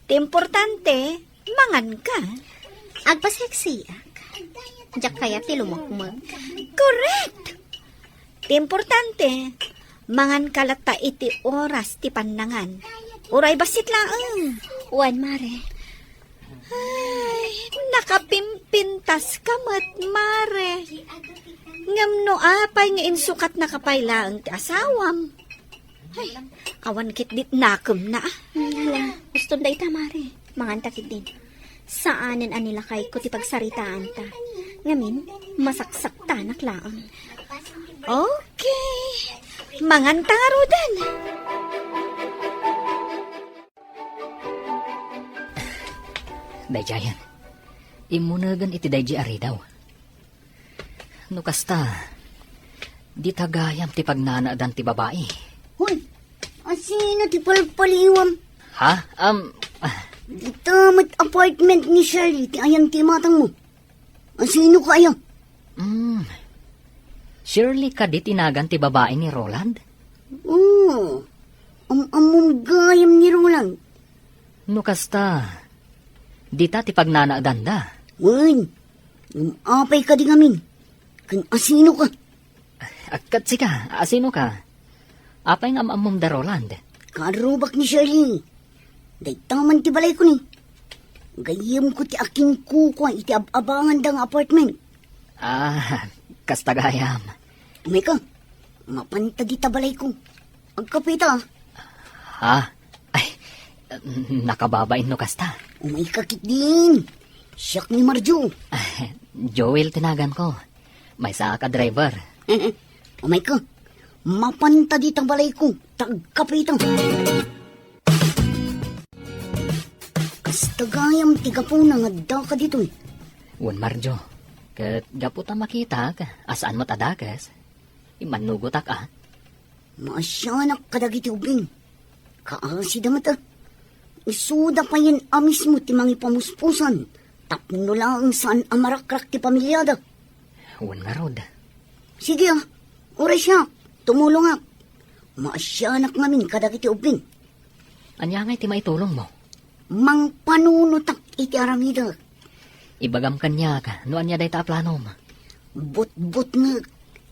Ti importante, mangan ka. Agpaseksiak. Diyak kaya ti lumukmag. Correct! Ti importante, mangan kalata iti oras ti panangan. Uray basit laang. Wen, Mare. Ay, nakapimpintas kamat, Mare. Ngam no apay nga insukat na kapaylaang ti asawam. Ay, awan kit dit nakem na. Hala, gusto dayta, Mare. Mangantakit din. Saanin anila kay ko ti pagsaritaan ta. Ngamin, masaksak tanak laang. Okay. Mangan tangarudan. Dayjayan, imunagan iti dayji ari daw. No kasta, di tagayam ti pagnanaadan ti babae. Hoy, asino ti palpaliwam? Ha? Dito mat apartment ni Shirley, ti ayang ti matang mo. Asino ka ayang? Surely ka di tinagan ti babae ni Roland? Oo, among gayam ni Roland. No kasta, di ta ti pagnanaadan da. Wen, apay ka di ngamin. Kan asino ka? Agkat sika, asino ka? Apay nga maamom da Roland. Karubak ni Shirley. Day taman ti balay ko ni. Gayam ko ti aking kuko iti abangan dang apartment. Kastagayam. Umay ka, mapanta di tabalay ko. Agkapita. Ha? Ay, nakababain no kasta. Umay kakit din. Siyak ni Marjo. Joel tinagan ko. May sa ka driver. Umay ka, mapanta di tabalay ko. Tagkapita. Kastagayam tiga po na nga ka dito eh. Wan Marjo, kat gaputa makita ka, asaan mo tadakas? Imanugotak Maasyanak kadagiti ubing. Kaasi damat isuda pa yan amis mo ti mangi pamuspusan. Tapno lang saan amarakrak ti pamilyada. Wan nga rod. Sige oras siya. Tumulong Maasyanak ngamin kadagiti ubing. Anya nga iti maitulong mo? Mang panunutak iti aramida. Ibagam kanya ka, no anya day ta planom. But nga.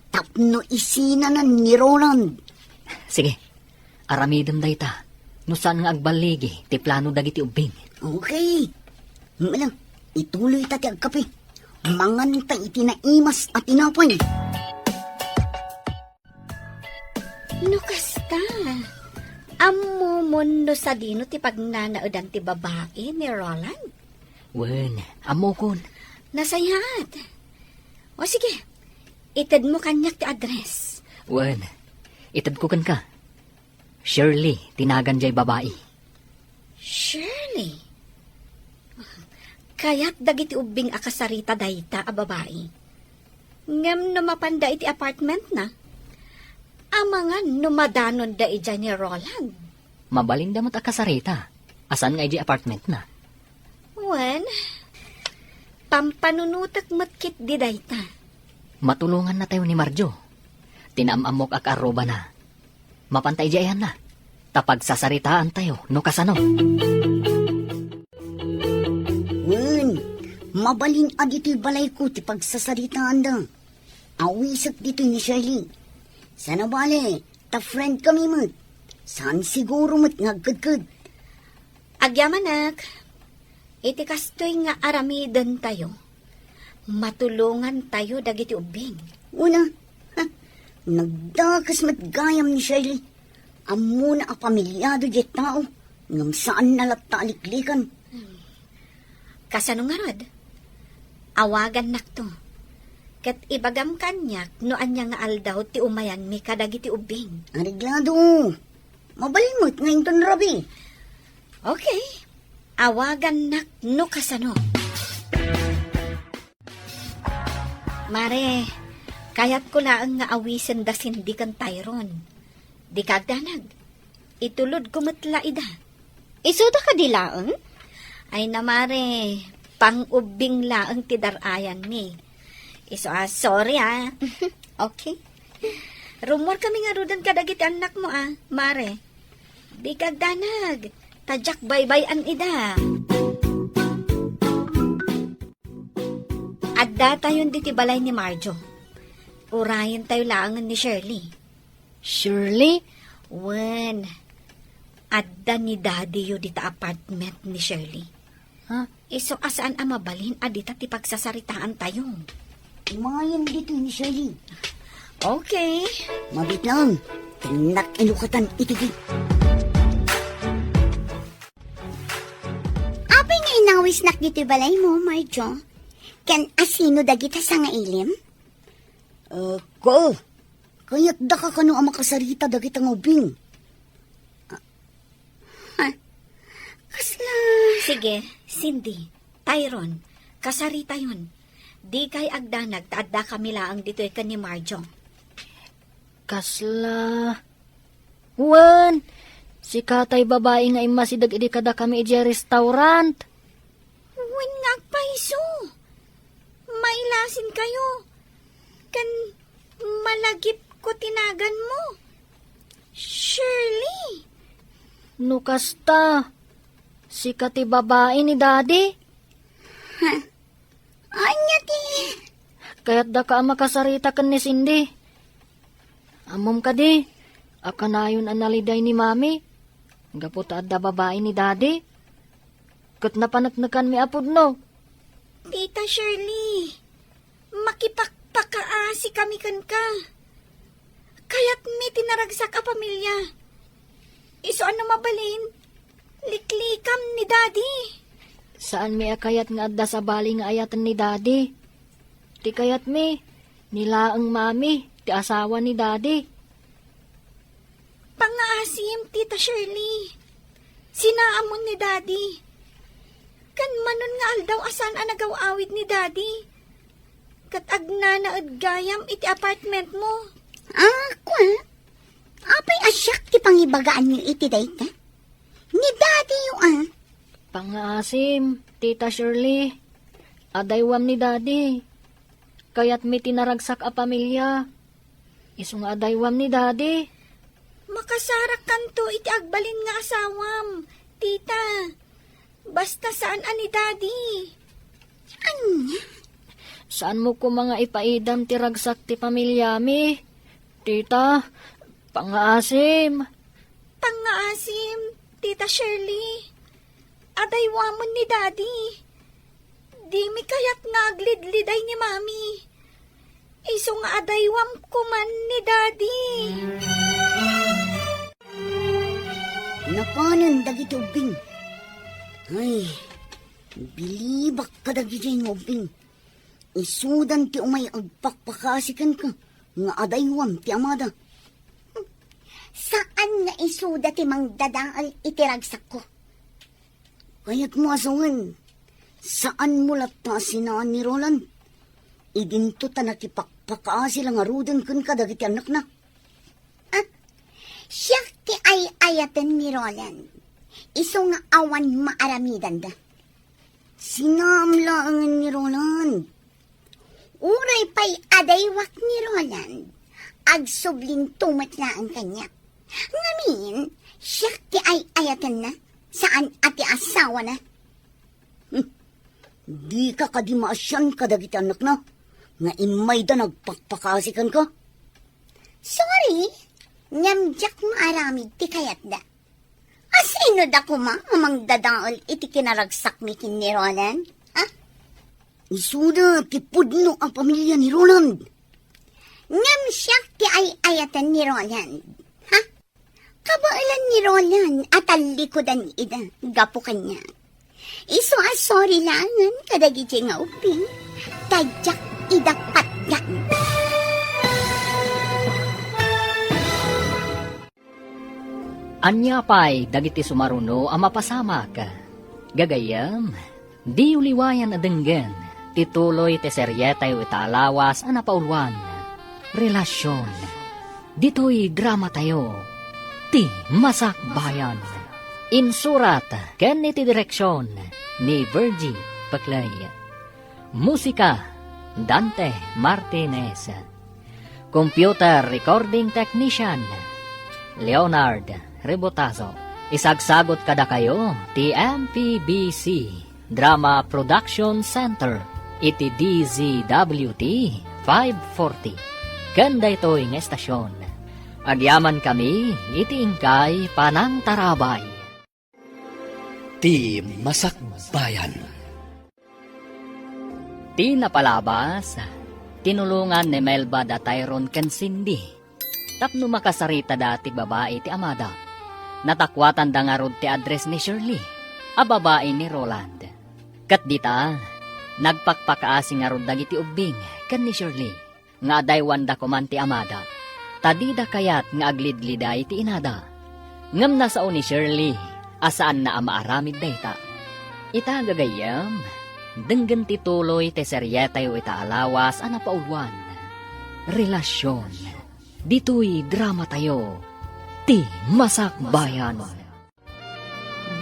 Tapno isinanan ni Roland. Sige, aramidem day ta. No saan nga agbaligi, ti plano dagiti ubing. Okay. Malang, ituloy tati agkape. Mangan ta iti naimas at tinapay. No kasta. Ammo mundo sa dino ti pagnanaodan ti babae ni Roland. Wen, amo kon. Nasayat. O sige, itad mo kanyak ti address. Wen, itad ko kan ka. Shirley, tinagan jay babae. Shirley. Kaya't dagiti ubing akasarita dayta a babae. Ngem no mapanda iti apartment na. Amangan no madanon da ija ni Roland. Mabalin damot akasarita. Asan nga iji apartment na? Wen, pampanunutak matkit di dayta. Matulungan na tayo ni Marjo. Tinaamamok ak arroba na. Mapantay jayan na. Tapag sasaritaan tayo, no kasano. Wen, mabalin adito'y balay ko ti pagsasaritaan da. Awisak dito ni Shirley. Sana bale, ta friend kami mat. Saan siguro mat ngagkadkad. Agyamanak, iti kastoy nga aramidan tayo. Matulungan tayo dagiti ubing. Una, nagdakas matgayam ni Shirley. Amo na a pamilyado di tao. Ngam saan nalata aliklikan. Kasano nga rod? Awagan nak to. Kat ibagam kanyak no anya nga aldaw ti umayan mi kadagiti ubing. Ariglado. Mabalimot ngayon ton rabi. Okay. Awagan nak no kasano. Mare, kayat ko laang nga awisen da sindi kan Tyrone. Di kagdanag. Itulod ko matla ida. Isuda ka dilaang? Ay namare, pang-ubing laang ti darayan mi. Iso sorry Okay. Rumor kami nga rudan kadagiti anak mo mare. Di kagdanag. Tadyak baybayan ida. Adda tayon diti balay ni Marjo. Urayan tayo laangan ni Shirley. Shirley? Wen, adda ni Daddy yu dita apartment ni Shirley. Ha? Iso asaan mabalin adita ti pagsasaritaan tayo. Umayan dito ni Shirley. Okay. Mabit lang. Tinak inukatan itigi. Apay nga inawis nak dito balay mo, Marjo. Kan asino dagita sa nga ilim? Ko. Kaya't da ka kano ang makasarita dagit ang ubing. Kasla. Sige, Cindy, Tyrone, kasarita yun. Di kay agdanag taadda kami laang dito ikan ni Marjo. Kasla. Wen, si katay babae nga imasidag idi kada kami iji restaurant. Wen nga paiso. Mailasin kayo. Kan malagip ko tinagan mo. Shirley. Nukasta. Si kati babae ni Daddy. Anya ti. Kaya't da ka makasarita kan ni Cindy. Amom ka di. Akanayon analiday ni Mami. Gaputa da babae ni Daddy. Kat napanatnakan mi apod no. Tita Shirley, makipakpakaasi kami kan ka. Kaya't may tinaragsak a pamilya. Iso ano mabalin? Liklikam ni Daddy. Saan mi akayat nga adda sa bali nga ayatan ni Daddy? Ti kayat mi, nilaang Mami, ti asawa ni Daddy. Pangaasim, Tita Shirley. Sinaamon ni Daddy. Kan manon nga aldaw asan ang nagawawid ni Daddy. Kat agnanaad gayam iti apartment mo. Kwa? Apay asyak ti pangibagaan niyo iti dayta? Ni Daddy yung Pangaasim, Tita Shirley. Adaywam ni Daddy. Kaya't mi tinaragsak a pamilya. Iso nga adaywam ni Daddy. Makasarak kanto iti agbalin nga asawam, Tita. Basta saan ani Daddy? Anya? Saan mo ko mga ipaidam ti ragsak ti pamilya mi? Tita, pangaasim. Pangaasim, Tita Shirley. Adaywamon ni Daddy. Di mi kaya't naglidliday ni Mami. Iso nga adaywam kuman ni Daddy. Napanan dagiti ubing. Ay, bilibak ka dagiti yung ubing. Isudan ti umay agpakpakasikan ka, nga adaywam ti amada. Saan nga isuda ti mang dadaal itiragsak ko? Kaya't mo asungan, saan mo lata sinaan ni Roland? Idinto ta nakipakpakaasi lang arudan kun kadagiti anak na. Siya ti ay ayatan ni Roland. Iso nga awan maaramidan da. Sinamlaangan ni Roland. Uray pa'y adaywak ni Roland. Agsubling tumat na ang kanya. Ngamin, siya ti ay ayatan na. Saan ati asawa na? Di ka kadimasyan kadagiti anak na. Nga imay da nagpakpakasikan ka. Sorry, nyamjak maaramid ti kayat da. Asino da kuma amang dadaol iti kinaragsak mi kin ni Roland? Ha? Isuda ti pudno ang pamilya ni Roland. Ngam siya ti ay ayatan ni Roland. Ha? Kabailan ni Roland at alikodan ida, gapo kanya. Iso sorry langan kadagiti nga uping, tadyak idapat yan. Anya pa'y dagiti sumaruno ang mapasamak. Gagayam, di uliwayan adenggan, tituloy te seryetay o itaalawas ang napauluan. Relasyon, dito'y drama tayo, ti masakbayan. Insurat, ken iti direksyon, ni Virgie Paclay. Musika, Dante Martinez. Computer Recording Technician, Leonard Rebotazo. Isagsagot kada kayo, ti MPBC Drama Production Center, iti DZWT 540. Kanda ito'y ng estasyon. Agyaman kami, iti ingkay panang tarabay. Ti Masakbayan. Ti napalabas, tinulungan ni Melba da Tyrone ken Cindy. Tapno makasarita dati babae ti Amada. Natakwatan da nga rod ti address ni Shirley, a babae ni Roland. Kat dita, nagpakpakaasi nga rod dagiti ubing ken ni Shirley, nga daywan da kuman ti Amada. Tadida kayat nga aglidliday ti inada. Ngam na sao ni Shirley, asaan na amaaramid dayta. Ita gagayam, denggan ti tuloy ti seryetay o itaalawas ang napauluan. Relasyon, dito'y drama tayo, ti masakbayan.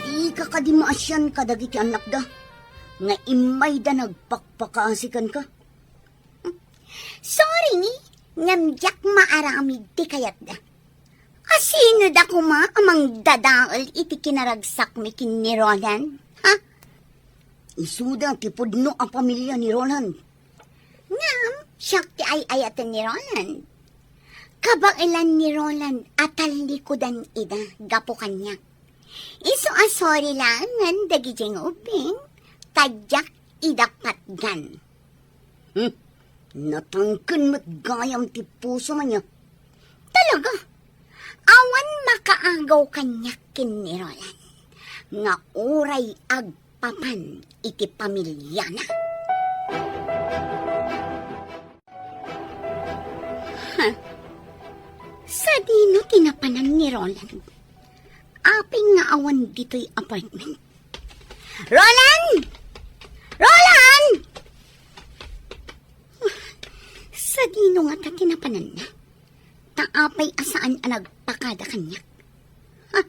Di ka kadimasyan kadagiti anak da. Nga imay da nagpakpakaasikan ka. Sorry ni, nyamjak maaramid ti kayat da. Asino da kuma amang dadaol iti kinaragsak mi kin ni Roland? Ha? Isuda ti pudno ang pamilya ni Roland. Ngam, siya ti ay ayatan ni Roland. Kabailan ni Roland at talikodan ida, gapo kanya. Iso sorry lang ngan dagijeng uping, tadyak idapat gan. Natangkan mo't gayam ti puso man niya. Talaga, awan makaagaw kanya kin ni Roland. Nga uray agpapan iti pamilya na. Sa dino tinapanan ni Roland. Aping nga awan dito'y apartment. Roland! Roland! Sa dino nga ta tinapanan na. Taapay asaan ang nagpakada kanya. Ha?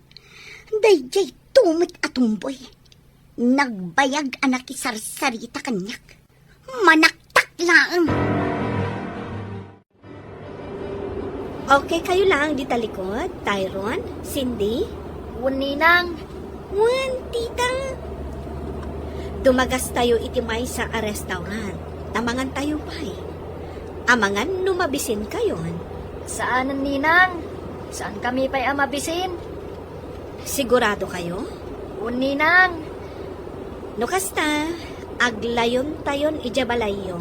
Dayjay tumit atumboy. Nagbayag anak isarsarita kanyak. Manaktak lang. Okay, kayo lang di talikod. Tyrone, Cindy. Ninang, Tita. Dumagas tayo itimay sa restaurant. Tamangan tayo pa'y. Amangan lumabisin kayo. saan ang ninang? Saan kami pa'y amabisin? Sigurado kayo? Ninang, No kasta, aglayon tayon ijabalayo.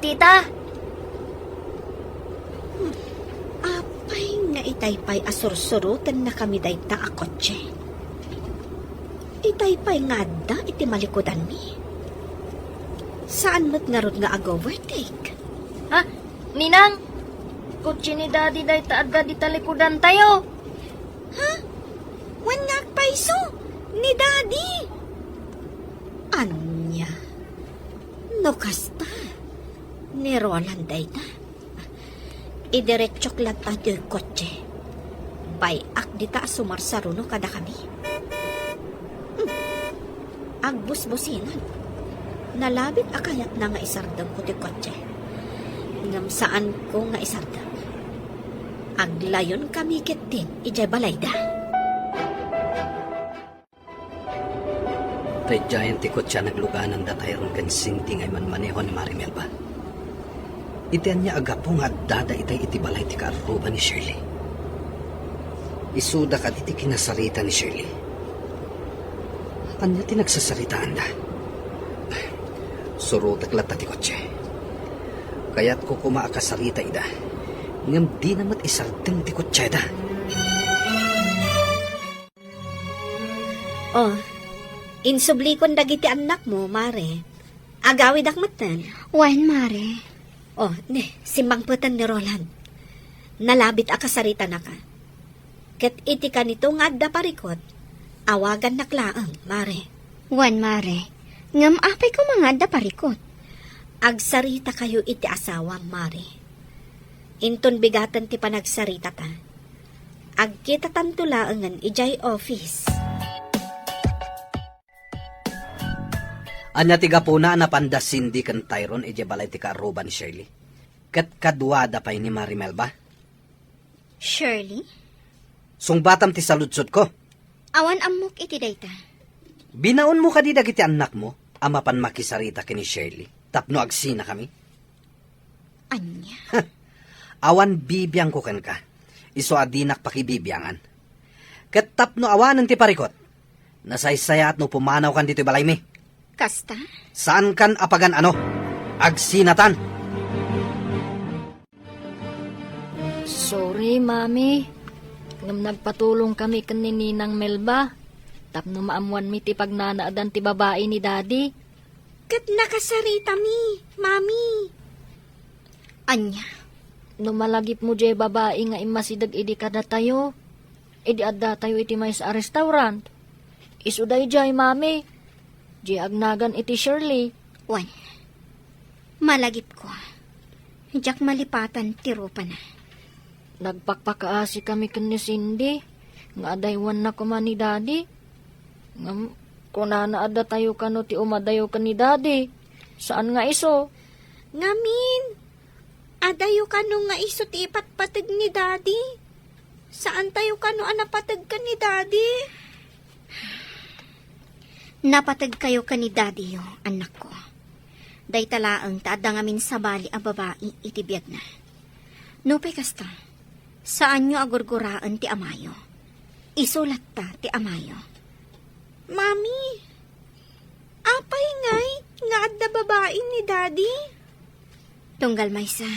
tita. Apay nga itaypay asursurutan na kami dayta a kotse. Itaypay nga da iti malikodan mi. Saan mo't nga nga ag-overtake? Ha? Ninang? Kutsi ni Daddy day taadga di talikudan tayo. Wan nga paiso ni Daddy. Anya? No kasta. Ni Roland day na. Idiretsok lang tayo yung kotse. Bayak di ta sumarsaruno kada kami. Agbus-businan. Nalabit akayat na nga isardam ko ti kotse. Ngam saan ko nga isardam. Aglayon kami kitin, ijay balayda. Tay giant ikot siya nagluganan datayron kan sinting ay manmaneho ni Marimel ba? Itian niya agapo nga dada itay itibalay ti kaaruba ni Shirley. Isuda ka iti kinasarita ni Shirley. Anya ti nagsasaritaan da? Surutak lata ti kotse. Kaya't ko kumaakasarita ida. Ngam di namat isardeng ti kotse da. Oh, insublikon dagiti anak mo, Mare. Agawid akmatan. Wan, Mare. Oh, simbangputan ni Roland. Nalabit akasarita na ka. Ket iti ka nito nga adda parikot. Awagan naklaang, Mare. Wan, Mare. Ngam apay ko mga da parikot. Agsarita kayo iti asawa, Mare. Inton bigatan ti panagsarita ta. Agkita tantulaangan ijay office. Anya tiga po na napandas Cindy kan Tyron ije balay ti kaaruba ni Shirley. Kat kadwada pa ni Marimel ba? Shirley? Sungbatam ti saludsod ko. Awan amok iti dayta. Binaon mo ka di dagiti anak mo, amapan makisarita kini Shirley. Tapno agsina kami. Anya? Awan bibiyang ko ken ka. Iso adinak pakibibiyangan. Kat tapno awanan ti parikot. Nasaysaya at no pumanaw kan dito balay mi. Kasta? Saan kan apagan ano? Agsinatan. Sorry, Mami. Ngam nagpatulong kami kanininang Melba. Tapno maamuan mi ti pagnanaadan ti babae ni Daddy. Ket nakasarita mi, Mami. Anya? No malagip mo jay babae nga imasidag idi kada tayo. Idi adda tayo iti may sa restaurant. Isuday jay, Mami. Di agnagan iti Shirley. Wan. Malagip ko. Diyak malipatan tirupa na. Nagpakpakaasi kami kan ni Cindy. Nga adaywan na kuma ni Daddy. Ngam, kunana adda tayo kano ti umadayo ka ni Daddy. Saan nga iso? Ngamin. Adayo ka nung nga iso ti ipatpatag ni Daddy. Saan tayo ka nung anapatag ka ni Daddy? Napatag kayo ka ni Daddy yo, anak ko. Day talaang taada ngamin sa bali ang babae itibiyag na. Nupay kasta, saan nyo agurguraan ti amayo? Isulat ta ti amayo. Mami, apay ngay nga adda babae ni Daddy? Tunggal maysa,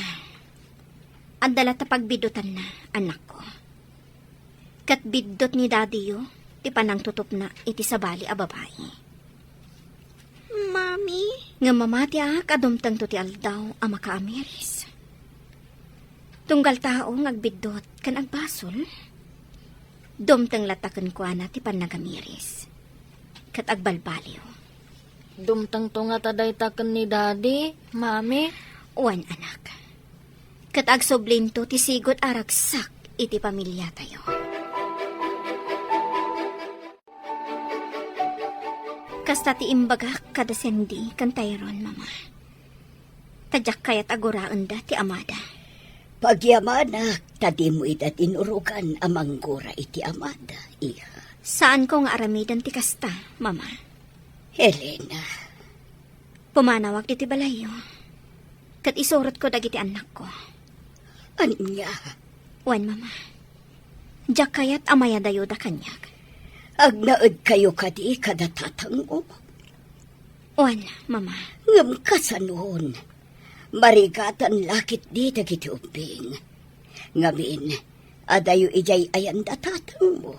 andala ta pagbidutan na, anak ko. Kat bidot ni Daddy yo, ti panang tutup na iti sa bali a babae. Mami? Nga mamati kadumtang to ti aldaw a makaamiris. Tunggal tao ngagbidot kan agbasol. Dumtang latakan ko na ti panagamiris. Kat agbalbaliw. Dumtang to nga taday taken ni Daddy, Mami. Wan anak. Kat agsoblin to ti sigot aragsak iti pamilya tayo. Kasta ti imbaga kada sendi kan Tyron, Mama. Tadyak kayat aguraan da ti amada. Pagyamanak, tadi mo idat inurukan amang gura iti amada, iha. Saan ko nga aramidan ti kasta, Mama? Helena. Pumanawag iti balayo. Kat isurot ko dagiti anak ko. Anya? Wan, Mama. Diyak kayat amaya dayo da kanyak. Agnaad kayo kadi kadatatang mo. Wan, Mama. Ngam kasanon. Marigatan lakit di dagiti uping. Ngamin, adayo ijay ayan datatang mo.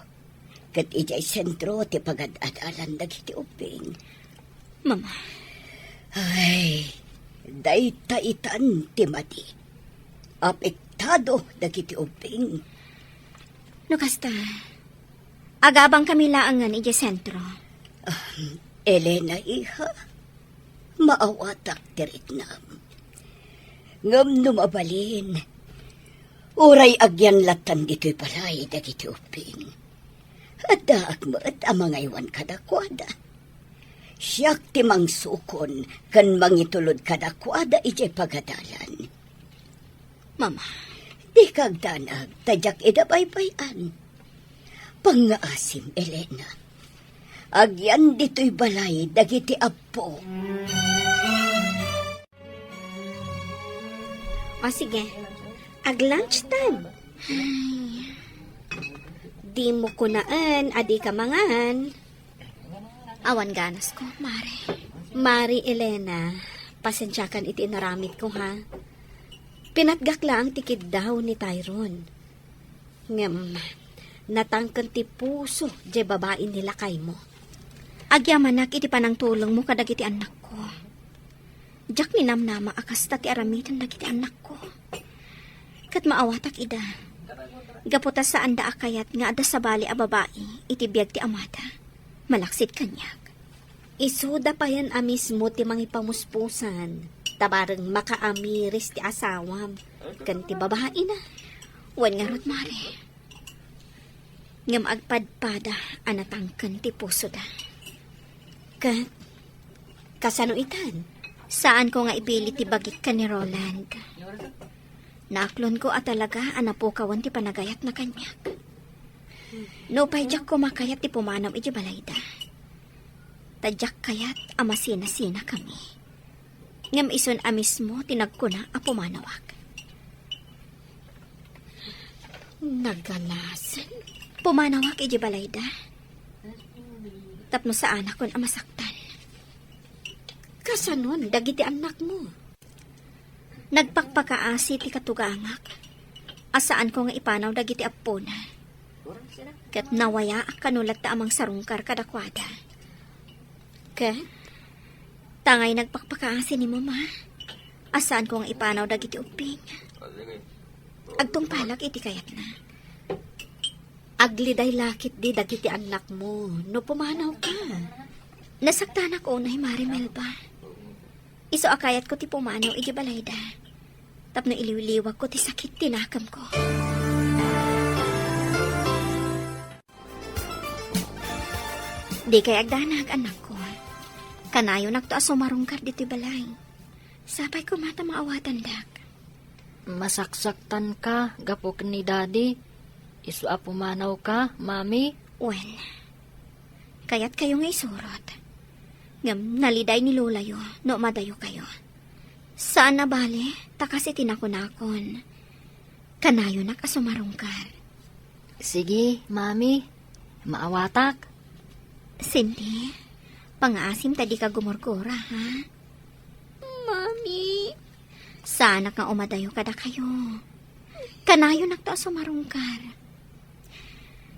Kat ijay sentro ti pagad-adalan dagiti uping. Mama. Ay, daytaitan ti madi. Apektado dagiti ubing. No kasta, agabang kami laangan iti sentro. Elena, iha, maawatak tirit nam. Ngam numabalin, uray agyan latan dito'y balay dagiti uping. At daak mo at amangaywan kadakwada. Siyak ti mangsukon kan mangitulod kadakwada iti pagadalan. Mama, Di kagdanag tadyak idabaybayan. Pangaasim, Elena. Agyan dito'y balay dagiti apo. o sige, ag-lunch time. Di mo kunaan, adi ka mangan. Awan ganas ko, Mari. Mari, Elena, pasensyakan iti naramit ko, ha? Pinatgak lang tikid daw ni Tyrone. Ngam, natangkan ti puso, di babae nila kay mo. Agyamanak iti panang tulong mo kadag iti anak ko. Diyak ni namnama akas ti aramitan dagiti anak ko. Kat maawatak ida. Gaputa sa anda akayat nga ada sa bali a babae, iti biyag ti amada. Malaksit kanyak. Isuda pa yan amis mo ti mangipamuspusan. Tabarang makaamiris ti asawam. Kan ti babae na. Wan nga rot, Mari. Ngam agpadpada anatangkan ti puso da. Kat, kasano itan? Saan ko nga ibili ti bagik ka ni Roland? Naaklon ko at talaga anapukawan ti panagayat na kanyak. No payjak ko makayat ti pumanam iti balayda. Tadyak kayat amasina-sina kami. Ngam ison amis mo tinagkuna a pumanawak. Nagalasan. Pumanawak iti balayda. Tapno sa anak kon amasaktan. Kasanon, dagiti anak mo. Nagpakpakaasi ti katugangak. Asaan ko nga ipanaw dagiti apo na. Kat nawaya kanulat ta amang sarungkar kadakwada. Kat, tangay nagpakpakaasi ni mama. Asaan ko nga ipanaw dagiti uping. Agtong palak iti kayat na. Agliday lakit di dagiti anak mo. No pumanaw ka. Nasaktan ako unay Marimel ba? Iso akayat ko ti pumanaw iti balayda. Tapno iliwliwag ko ti sakit tinakam ko. Di kay agdanag anak ko. Kanayo nakto asumarungkar diti balay. Sapay ko mata maawatan dak. Masaksaktan ka, gapok ni daddy. Isu a pumanaw ka, mami. Well, kayat kayo nga isurot. Ngam naliday ni Lola yo, no madayo kayo. Saan na bale, takas itinakunakon. Kanayo nakasumarungkar. Sige, mami. Maawatak. Cindy, pang-asim tadi ka gumurgura, ha? Mami, sana ka umadayo kada kayo. Kanayo nakta sumarungkar.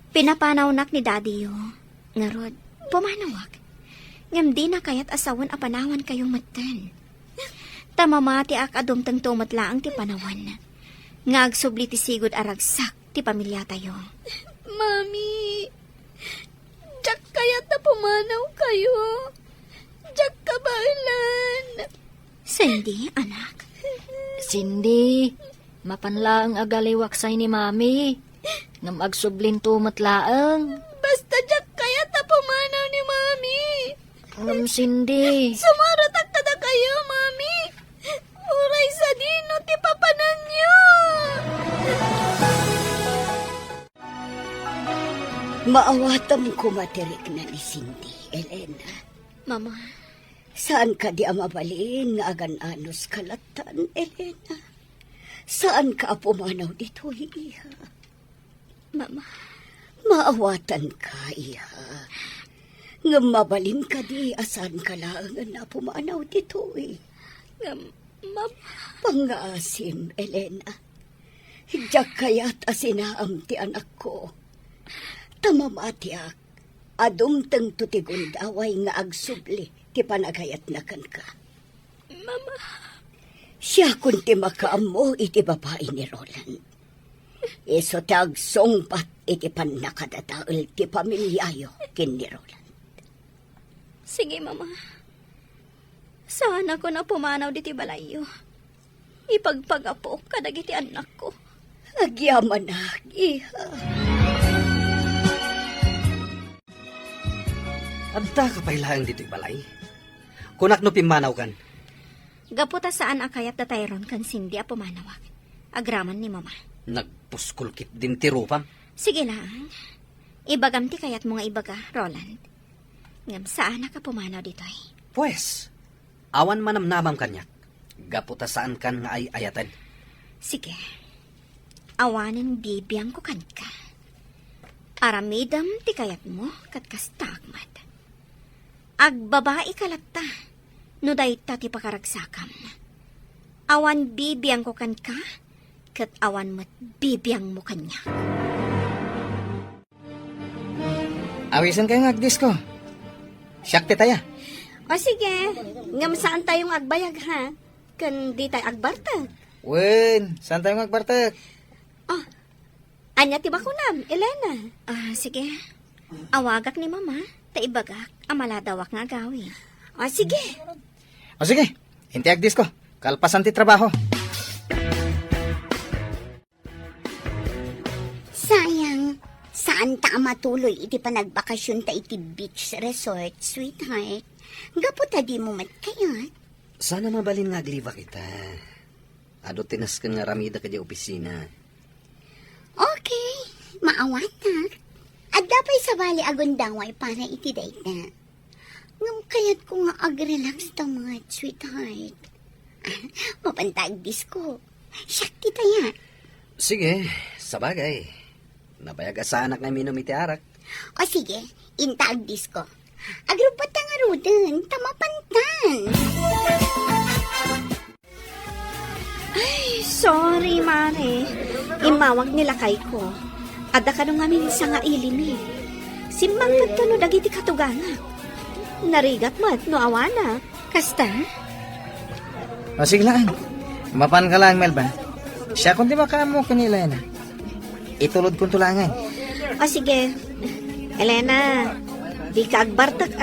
Pinapanaw nak ni daddy yo. Ngarod, pumanawak. Ngam di na kayat asawan a panawan kayong matan. Tamamati ak adumtang tumatlaang ti panawan. Ngagsubli ti sigod aragsak ti pamilya tayo. Mami, jak kayat na pumanaw kayo. Jak kabalan. Cindy, anak. Cindy, mapanlaang agaliwaksay ni mami. Ngam agsublin tumatlaang. Basta jak kayat na pumanaw ni mami. Ngam Cindy. Sumaratak kada kayo, mami. Uray sa dino ti papanan niyo. Maawatam kumatirik na ni Cindy, Elena. Mama, Saan ka di amabalin nga agan-anos kalatan, Elena? Saan ka pumanaw dito, iha? mama, Maawatan ka, iha. Nga mabalin ka di asan ka lang na pumanaw dito, mama, Pangaasim, Elena. Diyak kaya't asinaam ti anak ko. Tamamatiak, adumtang tutigundaway nga agsubli ti panagayat na kan ka. Mama. Siya kunti makaamo iti babae ni Roland. Iso tag songpat iti panakadataol ti pamilyayo kin ni Roland. Sige, Mama. Sana ko na pumanaw diti balayo. Ipagpagapo kadagiti anak ko. Agyaman na, iha. Adda ka pa ilang dito'y balay. Kunak no pimanaw kan. Gaputa saan akayat da Tyrone kan Cindy a pumanawak. Agraman ni Mama. Nagpuskulkit din ti rupam. Sige lang. Ibagam ti kayat mo nga ibaga, Roland. Ngam saan ka pumanaw dito'y? Pues, awan manamnamam kanyak. Gaputa saan kan nga ay ayatan. Sige. Awanin bibiyang ko kan ka. Aramidam ti kayat mo kat kastagmat. Agbabae kalata. No dayta ti pakaragsakam. Awan bibiyang ko kan ka. Kat awan mat bibiyang mo kanya. Awisan kayo ng agdisco. Siyakti taya. O sige, ngam saan tayong agbayag ha? Kan di tayo agbarta. Wen, saan tayo magbartek? Anya ti bakunam, Elena. Sige. Awagak ni Mama. Taibagak, amaladawak nga gawin. O sige. O sige, hinti agdisco. Kalpasan ti trabaho. Sayang, saan ta matuloy iti panagbakasyon ta iti beach resort, sweetheart? Gaputa di mo matkayat. Sana mabalin nga agliba kita. Ado tinas ka nga ramida ka di opisina. Okay, maawatak. At dapay sa bali agundaway para iti date na. Ngam kayat ko nga ag-relax ta mga sweetheart. Mapantag disco. Shakti taya. Sige, sabagay. Nabayag asanak nga minom iti arak. O sige, intag disco. Agrupat nga ruden, tamapantan. Ay, sorry, Mare. Imawag nila kay ko. Ada ka nung amin sa nga ilimi. Simbang pagtuno dagiti katugana. Narigat mat no awana. Kasta? O sige lang. Mapan ka lang, Melba. Siya kundi makamo kanila na. Itulod kong tulangan. O sige, Elena, di ka agbartak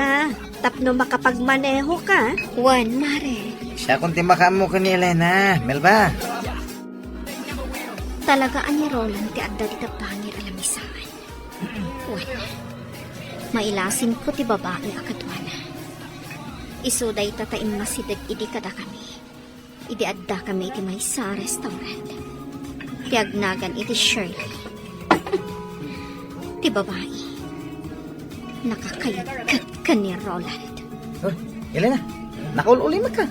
Tapno makapagmaneho ka. Juan, Mare. Siya kundi makamo kanila na, Melba. Talagaan ni Roland ti adda di kapangir alamisaan. Juan, mailasin ko ti babae akatwana. Isuday tataim masidag idi kada kami. Idi adda kami iti may sa restaurant. Ti agnagan iti Shirley. Ti babae. Nakakayagkat ka ni Roland. Oh, Elena, nakaululi ka.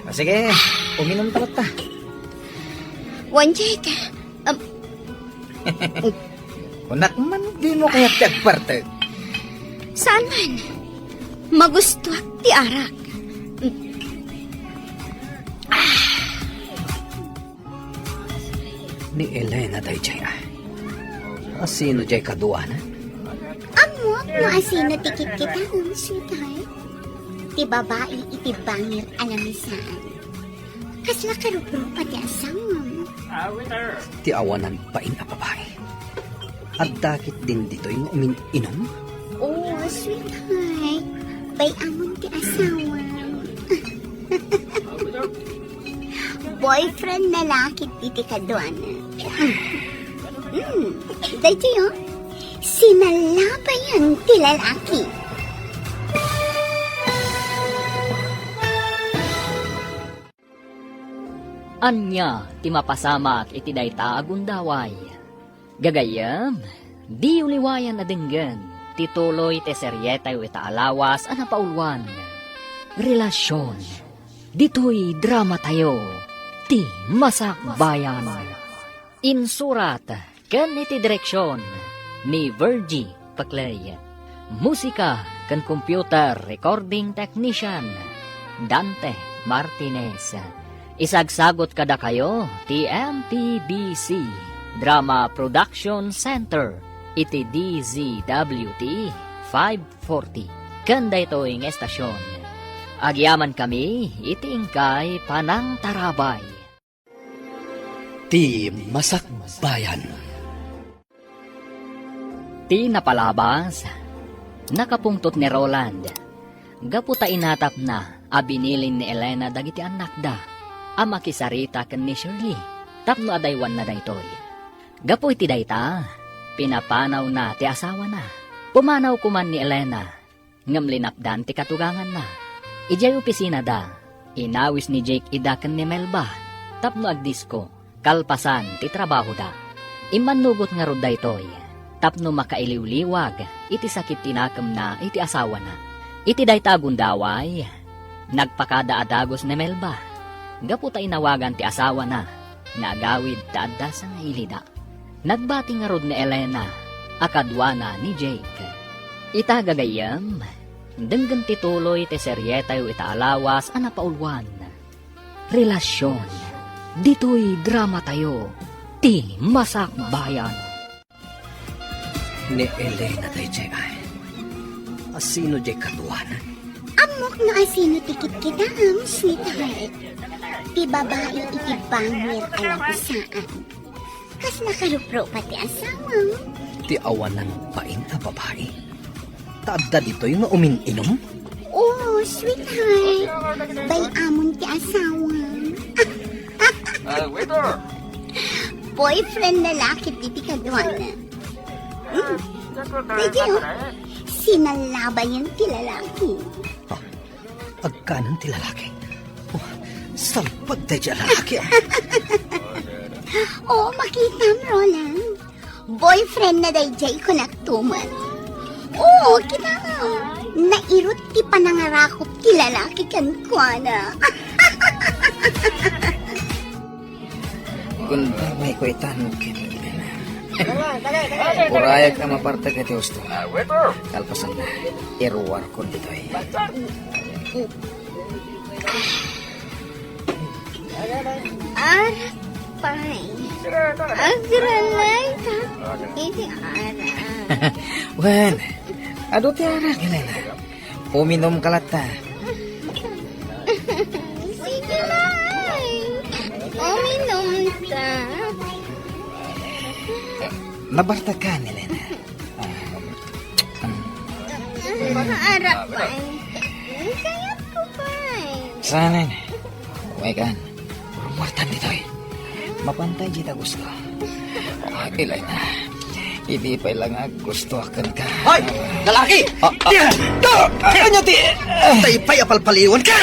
O sige, uminom talot ta. Juan Jake. Kunak man, di mo kaya tagparte. Saan man? Magusto at ti arak. Ni Elena day jay Asino jay kaduana? Amo, no asino tikit kita sweetheart. Ti babae iti bangir alamisaan. Kasla karupro pati asam. Ti awanan pa in babae. At dakit din dito yung uminom? Oh, sweetheart. Bay amon ti asawa. Boyfriend na lakit iti kaduana. Dahil yun, sinalabayan ti lalaki. Anya, ti mapasamak iti dayta agundaway. Gagayam, di uliwayan na dinggan, tituloy te seryetay o itaalawas ana paulwan. Relasyon, dito'y drama tayo, ti masakbayan. Insurat, kan iti direksyon, ni Virgie Paclay. Musika, kan computer recording technician, Dante Martinez. Isagsagot kada kayo, ti MPBC Drama Production Center, iti DZWT 540. Kanda ito ng estasyon. Agyaman kami, itingkay panang tarabay. Ti Masakbayan. Ti napalabas, nakapungtot ni Roland. Gaputa inatap na, abinilin ni Elena dagiti anak da. Ama kisarita ken ni Shirley, tapno adaywan na daytoy. Gapu iti dayta, pinapanaw na ti asawa na. Pumanaw kuman ni Elena, ngam linapdan ti katugangan na. Ijay opisina da, inawis ni Jake ida ken ni Melba, tapno agdisko, kalpasan ti trabaho da. Imanugot nga rod daytoy, tapno makailiwliwag, iti sakit tinakam na iti asawa na. Iti dayta gundaway, nagpakadaadagos ni Melba. Gaputa inawagan ti asawa na, nagawid taadda sa ngailida. Nagbati nga rod ni Elena, akadwana ni Jake. Itagagayam, denggan tituloy ti seryetayo itaalawas anapaulwan. Relasyon, dito'y drama tayo, ti Masakbayan. Ni Elena tayo, Jay. Asino, Jay, katuwanan? Amok no asino tikit kita sweetheart. Ti babae iti bangir alam saan. Kas nakarupro pati asawa. Ti awanan pain a babae. Taadda dito yung umin-inom? Oh, sweetheart. Bay amon ti asawa. Waiter! Boyfriend na laki titi kadwana. Pwede oh. Sinalaba yan ti lalaki. Agkanan ti lalaki. Oh, salpag tayo lalaki. Oh, makita mo, Roland. Boyfriend na day jay ko nagtuman. Oh, kita mo. Nairot ti panangarakot ti lalaki kan kuana. Kung may kuitan mo kito, Elena. Urayag ka maparta ka ti gusto. Waiter! Kalpasan na, iruwar ko dito eh. Arapay. Agralay ka. Iti ara. Wan, ado ti arak, Elena. Uminom kalata. Sige lang. Uminom ta. Nabarta ka, Elena. Arapay. Kaya ko pa. Sana na. Uwegan, rumwartan dito eh. Mapantay kita gusto. Elena, hindi pa lang gusto akan ka. Hoy! Lalaki! Ano ti? Tayo pa'y apalpaliwan ka!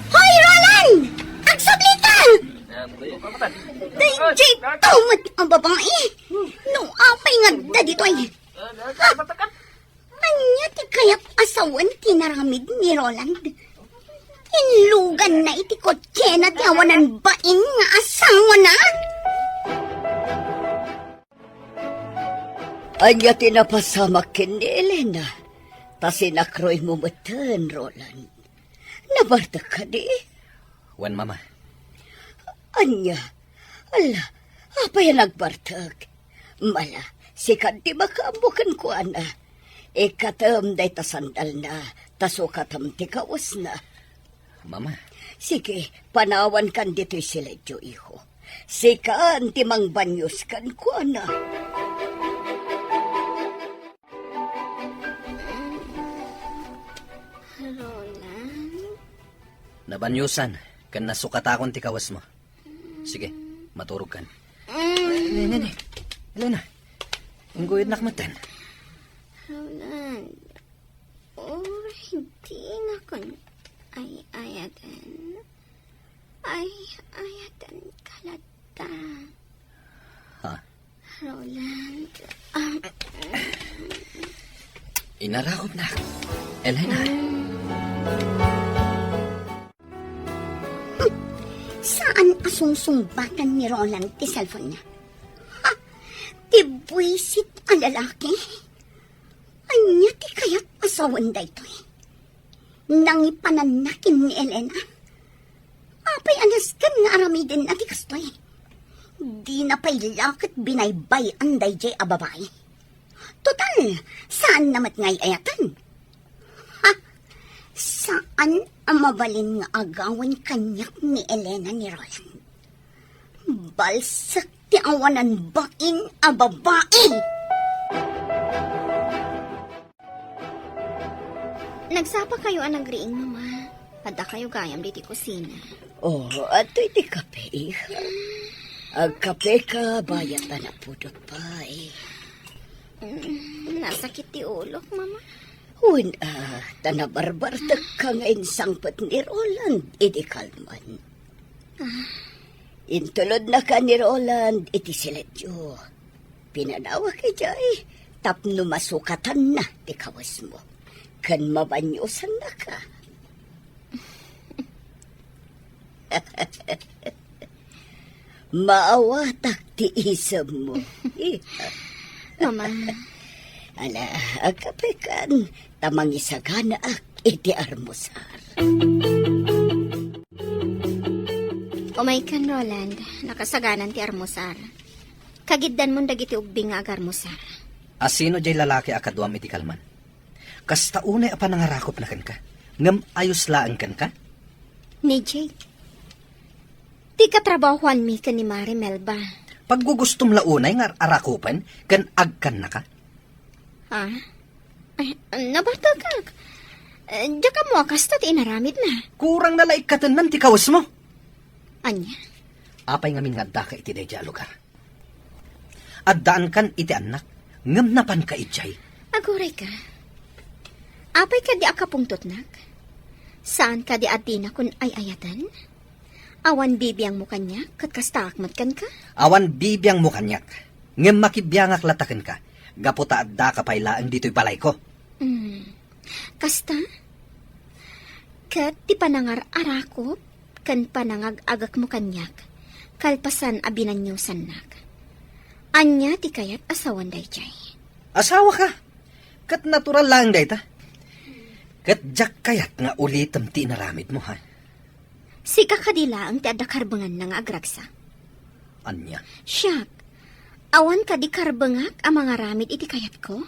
Hoy, Roland! Agsablitan! Day, tumat ang babae. No, apay nga da dito ay. Anya ti kayap asawan tinaramid ni Roland. Inlugan na iti kotse na ti awanan bain nga asawa na. Anya tinapasama ken ni Elena. Ta sinakroy mo matan, Roland. Nabarta ka di? Wan, mama. Anya, ala, apa yan nagbartag? Mala, sikat di makaambukan ko, ana. Ikatam day tasandal na, taso-katam ti kawas na. Mama. Sige, panawan kan dito'y sila, jo, iho. Sikaan ti mangbanyos kan ko, ana. Roland? Nabanyusan, kan nasukatakon ti kawas mo. Sige, maturog kan. Elena, inggoyod nakmatan. Roland, hindi na kon ayatan kalata. Ha? Roland, Inarakot na. Elena. Saan asungsungbatan ni Roland ti cellphone niya? Ha? Ti buwisit ang lalaki? Anya ti kaya't asawan da ito eh. Nang ipananakin ni Elena. Apay anas kan nga aramidin na ti kastoy. Di na pailakit binaybay ang dayjay a babae. Total, saan namat ngay ayatan? Ha? Saan ang mabalin nga agawan kanyak ni Elena ni Roland? Balsak ti awanan bain a babae! Nagsapa kayo ang nagriing, mama. Pada kayo gayam diti kusina. Oh, ato'y di kape, iha. Ag kape ka, bayat na pudot pa, eh. Nasakit ti ulok, mama. Hun, tanabarbar ka nga insangpat ni Roland, iti kalman. Intulod na ka ni Roland, iti siledyo. Pinanawa kay Jay, tapno masukatan na, ti kawas mo. Kan mabanyosan na ka. Maawatak ti isam mo. Mama, Ala, agkapekan, tamang isagana ak iti armusar. umay kan, Roland. Nakasaganan ti armusar. Kagiddan mo dagiti ugbing nga agarmusar. Asino jay lalaki akadwam iti kalman? Kasta unay apa nangarakop na kan ka? Ngam ayos laan kan ka? Ni Jake. Ti katrabahuan mi ka ni Mari Melba. Paggugustom launay nga arakupan, kan agkan na ka? Ha? Ay, nabatagag. Diya ka mo kasta ti inaramid na. Kurang nalaik ka tanan ti kawas mo. Anya? Apay ngamin nga da ka iti dayja lugar. Addaan kan iti anak, ngam napan ka itjay. Aguray ka. Apay ka di akapungtot nak? Saan ka di atina kun ay ayatan? Awan bibiyang mo kanya, kat kastakmat kan ka? Awan bibiyang mo kanyak, ngam makibiyangak latakan ka, gaputa adda ka pailaan dito'y balay ko. Kasta? Kat ti panangar arakop, kan panangag agak mo kanyak, kalpasan abinanyusan nak. Anya ti kayat asawan dayjay. Asawa ka? Kat natural lang day ta. Kat jak kayat nga ulitam ti naramid mo ha. Si kakadila ang ti adda karbangan na nga agragsa. Anya? Siyak, awan ka di karbangak ang mga ramid iti kayat ko?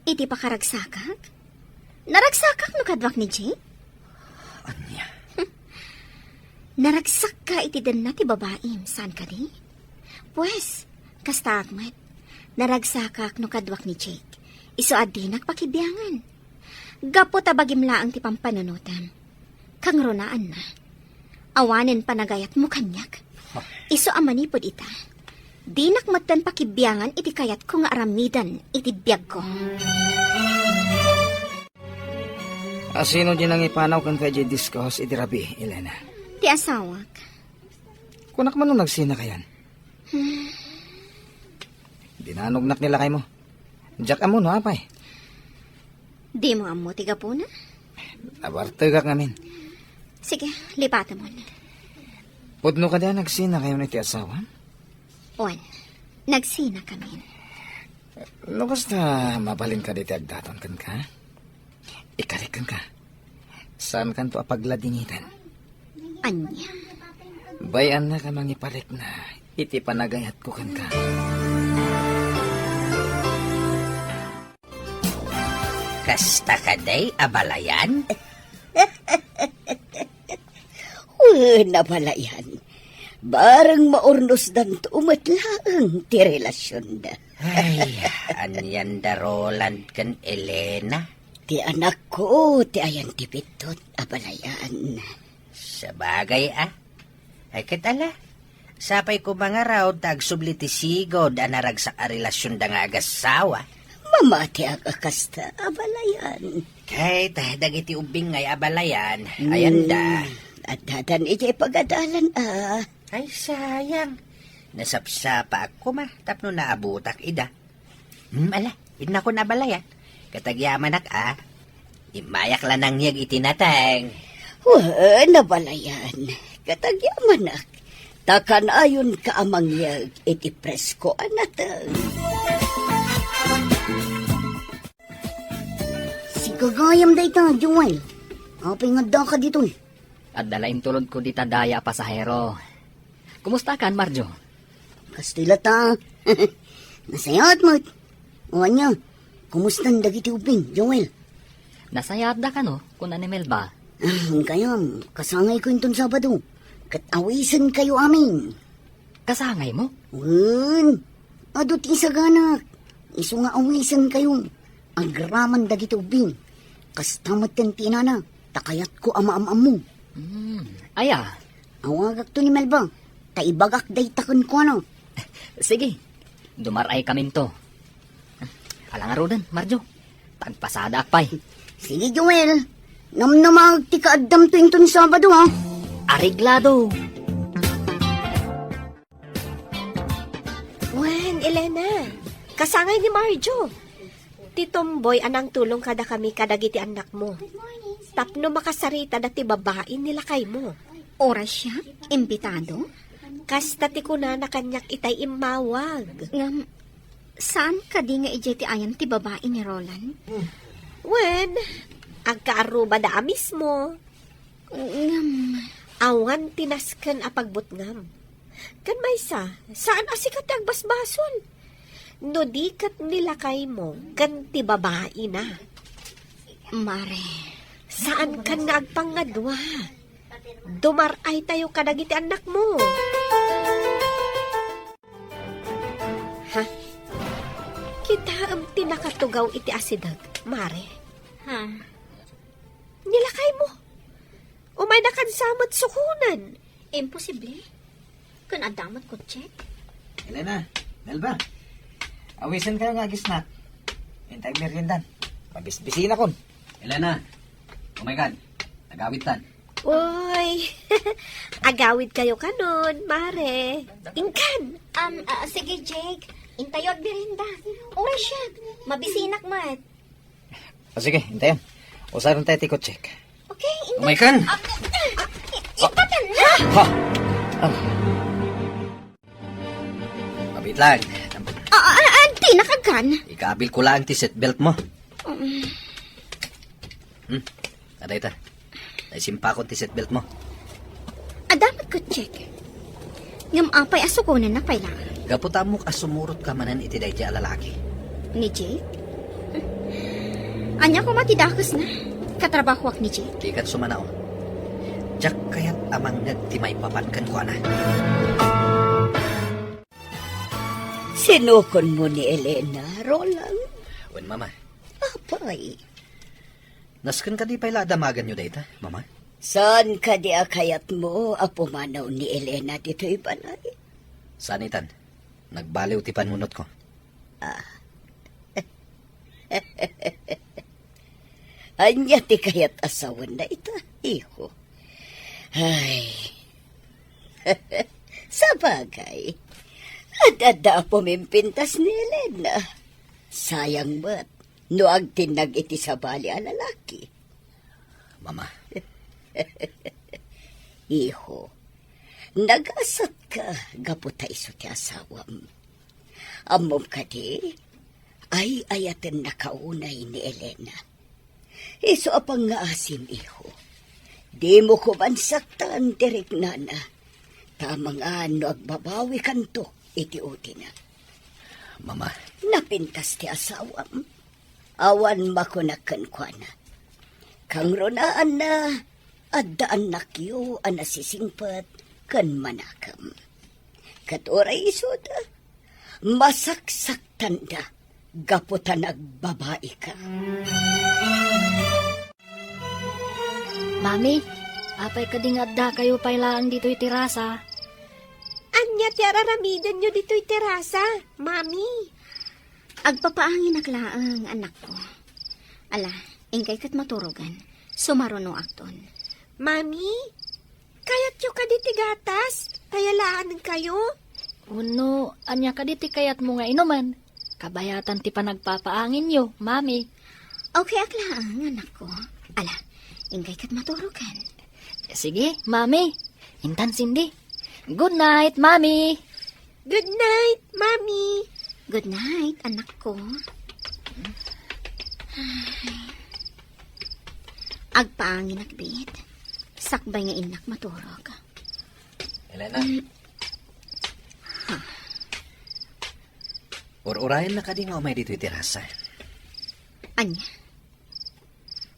Iti pakaragsakak? Naragsakak no kadwak ni Jay? Anya? Naragsak ka iti den na ti babaim, saan ka di? Pues, kasta akmat, naragsakak no kadwak ni Jake. Iso adinak pakibiyangan. Gapo tabagim laang ti pampanunutan. Kang ronaan na. Awanin panagayat mo kanyak. Iso amanipod ita. Dinak matan pakibiyangan iti kayat ko nga aramidan iti biyag ko. Asino din ang ipanaw kan kay Discos iti rabi, Elena? Ti asawak. Kunak man nung nagsina kayan. Dinanugnak nila kay mo. Jack amo no, apay. Di mo amo tiga po na? Nabartagak ngamin. Sige, lipatan mo na. Pudno ka da nagsina kayo na iti asawa? Juan, nagsina kami. No, basta mabalin ka diti agdaton kan ka? Ikalik kan ka? Saan kan to apagladingitan? Anya? Bayan na ka mangipalik na iti panagayat ko kan ka. Kasta ka day, abalayan? Nabalayan. Barang maurnos dan umatlaang ti relasyon da. Ay, anyan da Roland kan Elena? Ti anak ko, ti ayan ti pitot, abalayan. Sa bagay Ay katala, sapay ko mga raw tagsubli ti sigod anaragsak a relasyon da nga agasawa. Mamati akakasta, abalayan. Kay dagiti ubing ngay abalayan, ayan da. At dadan ijay pagadalan Ay sayang, nasapsapa ako tapno naabutak ida. Ala, idna ko nabalayan. Katagyaman imayak lang ang niyag itinatang. Nabalayan. Katagyaman takan ayon ka amang yag iti presko anatang. Si kagayam da ita, Joel. Apay nga da ka dito At dalain tulod ko dita daya pasahero. Kumusta kan, Marjo? Kastila ta. Nasayat mo. O anya, kumusta ang dagiti ubing, Joel? Nasayat da ka no, kung animel ba? Kaya, kasangay ko yung Sabado. Katawisan kayo amin. Kasangay mo? Adot isaganak. Iso nga awisan kayo. Agraman dagiti ubing. Kastamat yung tinana. Takayat ko ama-amam mo. Aya. Awagak to ni Melba. Taibagak daytakon ko ano. Sige, dumaray kami to. Alang arudan, Marjo. Tagpasada akpay. Sige, Joel. Namnamag ti kaadam to yung Sabado, ha? Ariglado. Wen, Elena. Kasangay ni Marjo. Titomboy anang tulong kada kami kadagiti anak mo. Tapno makasarita dati babae nila kay mo. Oras siya? Imbitado? Kasta ti kuna na kanyak itay imawag. Ngam, saan ka di nga ijay ti ayam ti babae ni Roland? Wen, agkaaruba da mismo. Ngam, Awan tinasken a pagbutngam. Kan maysa, saan asikat ti agbasbasol? No di kat nilakay mo, kan ti babae na. Mare, Saan kan nga agpangadwa? Dumaray tayo kadagiti anak mo. Ha? Kita ang tinakatugaw iti asidag, Mare. ha? Nilakay mo. Umay na kansamot sukunan. Imposible. Kun adamat ko check. Elena, Melba. Awisan kayo nga gisnak. Hintay meriendan. Mabisbisina kon. Elena, oh my God, nagawit tan. Uy, agawid kayo kanon, Mare. Ingkan. Sige, Jake. Intayod birinda. Oras siya. Mabisinak mat. Sige, hintayan. Usaron tayo tiko check. Okay, Oh my God! Ipatan na! Ha! Mabit lang. Di nakagan. Ikabil ko lang ti seatbelt mo. Aday ta. Naisimpa ko ti seatbelt mo. Adamat ko check. Ngam apay asukunan na pala. Gaputa mo kasumurot ka manan iti day lalaki. Ni Jake? Anya ko matidakas na. Katrabaho ak ni Jake. Di kat sumanaw. Jak kayat amang nagtimay papankan ko na. Sinukon mo ni Elena, Roland? Wen, mama. Apay. Nasken ka di pala damagan nyo dayta, mama? Saan ka di akayat mo apumanaw ni Elena dito'y balay? Sanitan. Nagbaliw ti panunot ko. Anya ti kayat asawan na ita, iho. Ay. Sa bagay, adada pumimpintas ni Elena. Sayang ba't, no agtinag iti sa bali a lalaki. Mama, Iho, nagasat ka, gaputa iso ti asawam. Amom ka di, ay ayaten na kaunay ni Elena. Iso apang nga asim, iho. Di mo ko man saktan, direk nana. Tamang ano agbabawi kanto, iti-uti na. mama, Napintas ti asawam. Awan makunakan kwa na. Kang ronaan na, addaan nakyo anasisingpat kan manakam. Katuray isoda, masaksak tanda, gaputan agbabae ka. Mami, apay kadingadda kayo pailaan dito'y tirasa. Anya ti araramidan nyo dito'y terasa, Mami. Agpapaangin naklaang anak ko. Ala, ingkay kat maturugan. Sumaruno akton. Mami, kayat nyo ka diti gatas? Tayalaan kayo? Uno, anya ka diti kayat mo nga inuman. Kabayatan ti panagpapaangin yo, mami. Okay, aklaang anak ko. Ala, ingkay kat maturugan. Sige, mami. Intan Cindy. Good night, mami. Good night, Mami. Good night, anak ko. Agpaangin akbit. Sakbay nga inak maturog. Elena. Urayan na ka di nga umay dito itirasa. Anya,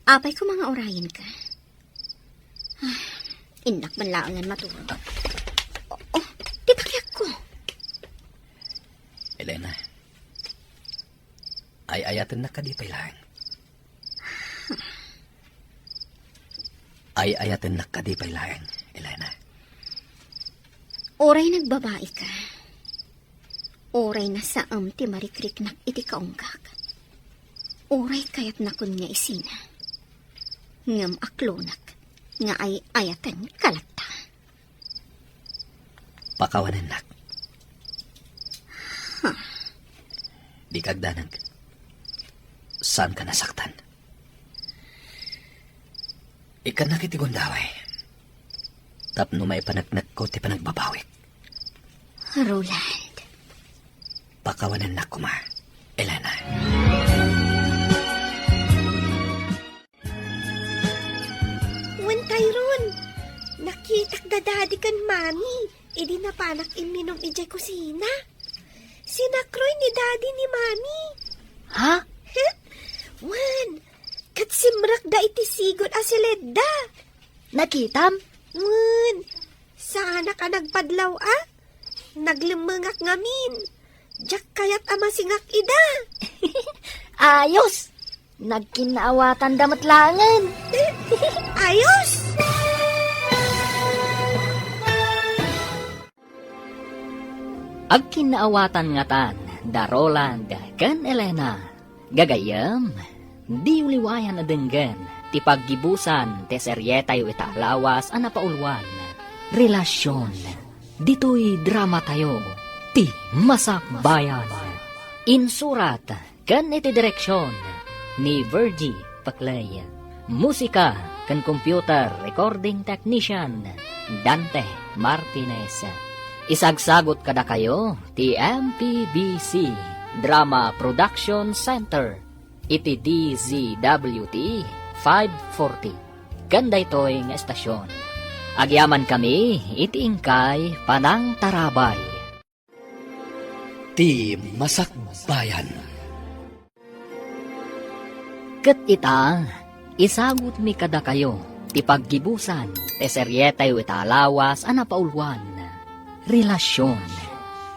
apay ko mga orayan ka. Inak man laangan matulog. Titakyak ko. Elena, ay ayatan na ka di pailang. Ay ayatan na ka di pailang, Elena. Oray nagbabae ka. Oray na sa ti marikrik nak iti kaunggak. Oray kayat nakon nga isina. Ngam aklonak nga ay ayatan kalata. Pakawanan nak. Di kagdanag. Saan ka nasaktan? Ikan nakitigundaway. Tapno may panagnak ko ti panagbabawik. Roland. Pakawanan na kuma, Elena. Wen Tyrone, nakitak dadadi kan mami. Idi na panak iminom ijay kusina. Sinakroy ni daddy ni mami. Ha? Wen, katsimrak da iti sigod asiledda. Nakitam? Wen, sana ka nagpadlaw Naglimangak ngamin. Jak kayat ama singak ida. Ayos! Nagkinaawatan damatlangan. Ayos! Agkinaawatan nga tan, da Roland, kan Elena. Gagayam, di uliwayan na denggan, ti paggibusan, te seryetayo italawas, anapaulwan. Relasyon, dito'y drama tayo, ti masakbayan. Insurat, kan iti direksyon, ni Virgie Paclay. Musika, kan computer recording technician, Dante Martinez. Isagsagot kada kayo, ti MPBC Drama Production Center, iti DZWT 540. Ganda ito'y nga estasyon. Agyaman kami, iti ingkay Panang Tarabay. Ti Masakbayan. Ket ita, isagot mi kada kayo, ti paggibusan, te seryetayo italawas, anapaulwan. Relasyon,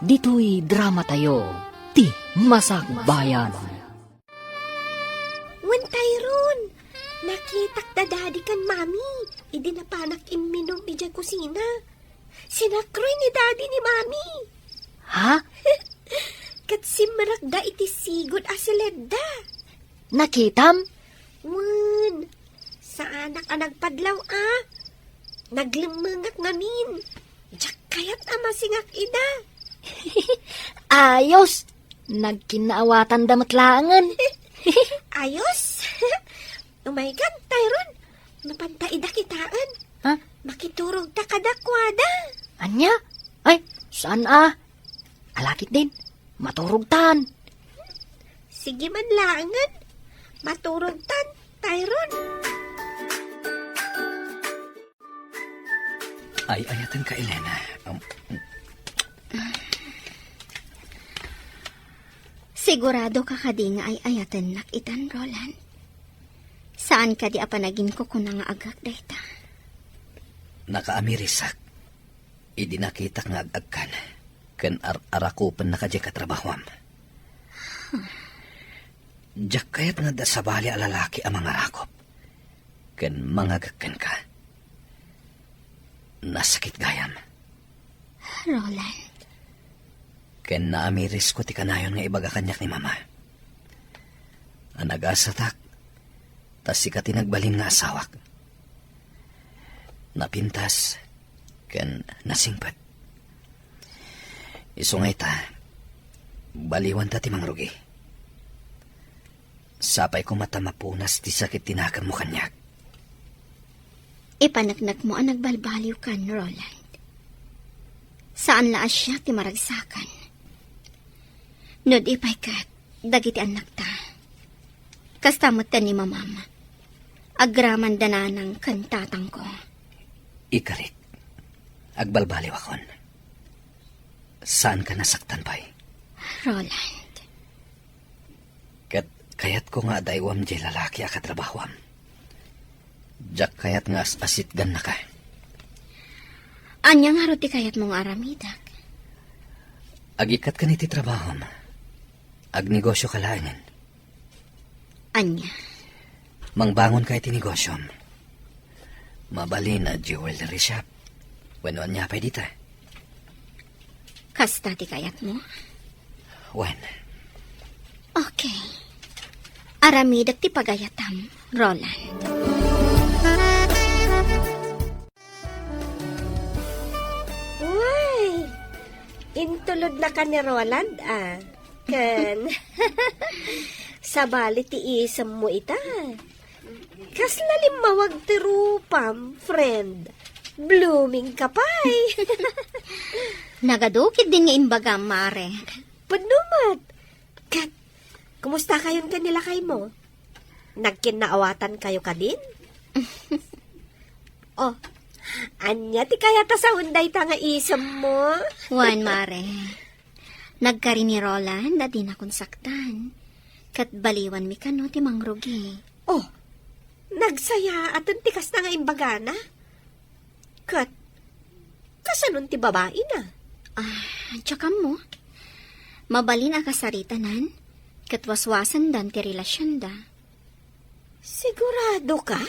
dito'y drama tayo, ti masakbayan. Wen Tyrone, nakitak dadadi kan mami. Idi na panak iminom ijay kusina. Sinakroy ni daddy ni mami. Ha? Katsimrak da iti sigod asiledda. Nakitam? Wen, saan ka nagpadlaw Naglimangak ngamin. Jak kayat ama singak ida. Ayos! Nagkinaawatan damatlangan. Ayos? Oh my God, Tyrone. Napantaida kitaan. Ha? Makiturog ta kadakwada. Anya? Ay, saan Alakit din. Maturugtan. Sige man langan. Maturog tan, Tyrone. Ay ayatan ka, Elena. Sigurado ka kadi nga ay ayatan nakitan, Roland. Saan ka di apanagin ko kung nga agak dayta? Nakaamirisak. Idi nakita nga agagkan. Kan arakupan na kadya katrabahwam. Diyak kayat nga da sabali alalaki ang mga rakop. Kan mangagagkan ka. Nasakit gayam. Roland. Ken naamiris ko ti kanayon nga ibaga kanyak ni mama. Ang nag-asatak, tas si katinagbalin nga asawak. Napintas, ken nasingpat. Isungay ta, baliwan ta ti mangrugi. Sapay ko mata mapunas ti sakit tinakam mo kanyak. Ipanagnak mo ang nagbalbaliw kan, Roland. Saan laas siya ti maragsakan? Nod ipay kat, dagiti anak ta. Kastamot ta ni mamama. Agraman dananang kantatang ko. Ikarit, agbalbaliw akon. Saan ka nasaktan pa'y? Roland, Kayat ko nga daywam jay lalaki akatrabahwam. Jak kayat nga asit gan na ka. Anya nga ro ti kayat mong aramidak. Agikat ka ni ti trabahom. Agnegosyo ka laangan. Anya. Mangbangon ka iti negosyom. Mabali na jewelry shop. Wano niya pa dita. Kasta ti kayat mo? Wen. Okay. Aramidak ti pagayatam, Roland. Uy, intulod na ka ni Roland, ah. Kan, sabali ti isam mo ita. Kaslalim mawag ti rupam, friend. Blooming kapay. Nagadukid din nga imbaga, mare. Panumat. Kat, kumusta kayon kanila kay mo? Nagkinaawatan kayo ka din? Oh, anya ti kaya ta sa unday ta nga isam mo? Juan, mare. Nagkari ni Roland na di na konsaktan. Kat baliwan mi kano ti mangrugi. Oh, nagsaya at tikas na nga imbagana. Kat, kasanon ti babae na? Tsaka mo. Mabalin akasaritanan. Kat waswasan dan ti relasyon da. Sigurado ka?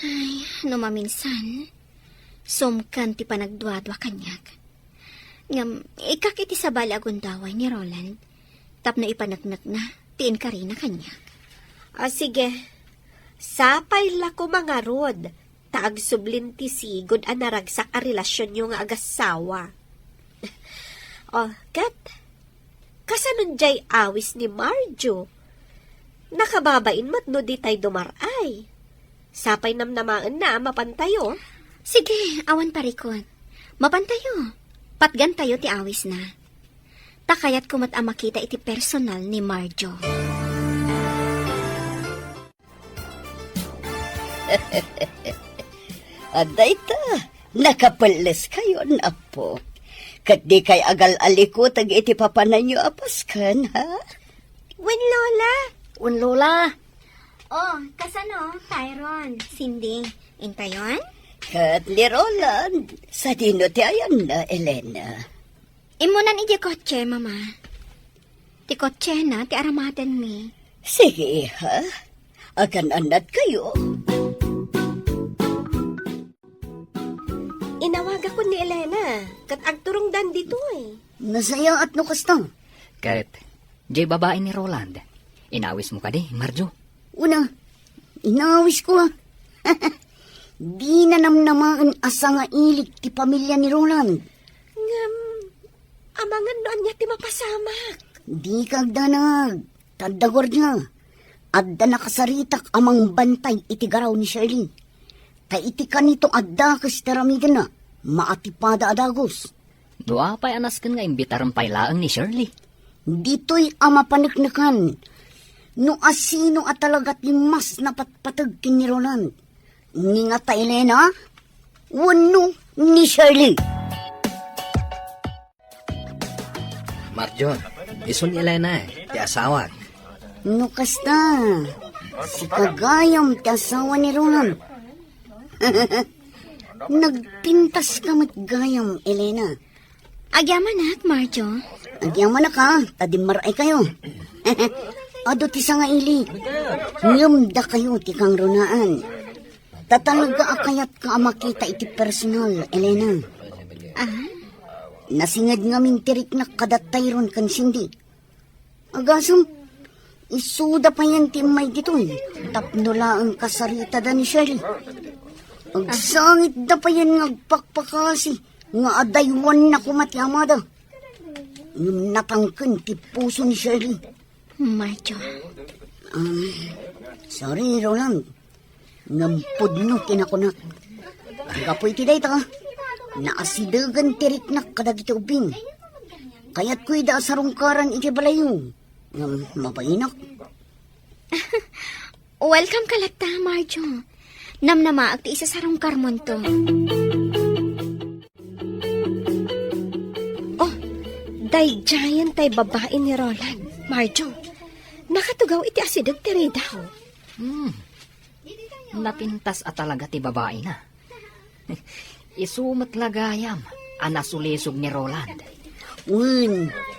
Ay, no maminsan. Sumkan ti panagduadwa kanyag. Ngam, ikak iti sabali agundaway ni Roland. Tapno ipanagnak na, tiin ka rin na kanyag. Sige. Sapay la ko mga rod. Taag sublin ti sigod a naragsak a relasyon yung agasawa. Kat, kasanon jay awis ni Marjo? Nakababain mat no di tay dumaray. Sapay namnamaan na mapantayo. Sige, awan parikot. Mapantayo. Patgan tayo ti awis na. Takayat kumat a makita iti personal ni Marjo. Aday ta, nakapalas kayo na po. Kat di kay agal aliko tag iti papanan nyo apaskan, ha? Wen Lola. Un Lola. Oh, kasano, Tyron? Cindy, intayon? Kat ni Roland, sa dino ti ayan na, Elena. Imunan iti kotse, mama. Ti kotse na, ti aramaten mi. Sige, ha? Agan anat kayo. Inawaga ko ni Elena. Kat agturong dan dito eh. Nasaya at no kastang. Kat, jay babae ni Roland. Inawis mo ka di, Marjo. Una, inawis ko ha. Di na namnamaan asa nga ilig ti pamilya ni Roland. Ngam, amangan noon niya ti mapasamak. Di kagdanag, tadagor niya. Adda nakasaritak amang bantay iti garaw ni Shirley. Iti kanito adda kas taramigan na, maatipada adagos. Dua pa'y anaskan nga imbitaran pa'y laang ni Shirley. Dito'y ama paniknakan. No asino at talagat ni mas napatpatag kin ni Roland. Ni nga ta Elena, wano ni Shirley. Marjo, iso ni Elena ti asawag. No kasta, si kagayam ti asawa ni Roland. Nagpintas ka matgayam, Elena. Agyaman na, Marjo. Agyaman na ka, tadimaray kayo. Ado ti sa nga ili. Ngumda kayo ti kang runaan. Tatalaga akayat ka makita iti personal, Elena. Nasingad nga mintirik na kadatayron kan Cindy. Agasam, isuda pa yan ti may ditoy. Tapnula ang kasarita da ni Shirley. Agsangit da pa yan ngagpakpakasi. Nga adaywan na kumatyamada. Natangkan ti puso ni Shirley. Marjo. Sorry, Roland. Ngampudno kinakunak. Kapoy ti day ta. Naasidagan tirik na kadagiti ubing. Kaya't ko'y da sarungkaran iti balayo. Mapainak. Welcome ka lata, Marjo. Namnamaag ti isa sarong karmon to. Day giant tay babae ni Roland. Marjo, nakatugaw iti asidog ti daw. Napintas at talaga ti babae na. Isumat lagayam, anasulisog ni Roland.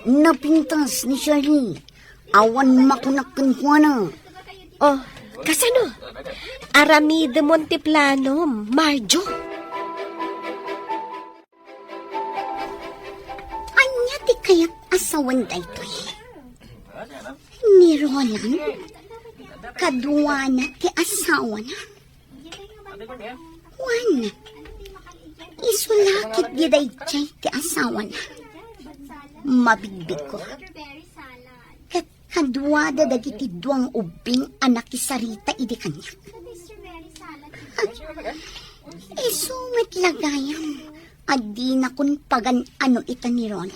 Napintas ni Shirley. Awan makunakan ko na. Oh, kasano? Aramide Monteplanom, Marjo. Anya ti kayat asawan daytoy. Ni Roland, kadwa na ti asawa na. Juan, isulakit di dayjay ti asawa na. Mabigbig ko. Kat kadwa da dagiti duang ubing anak isarita idi kanya. Isumit lagayam. Adi na kun pagan ano ita ni Roland.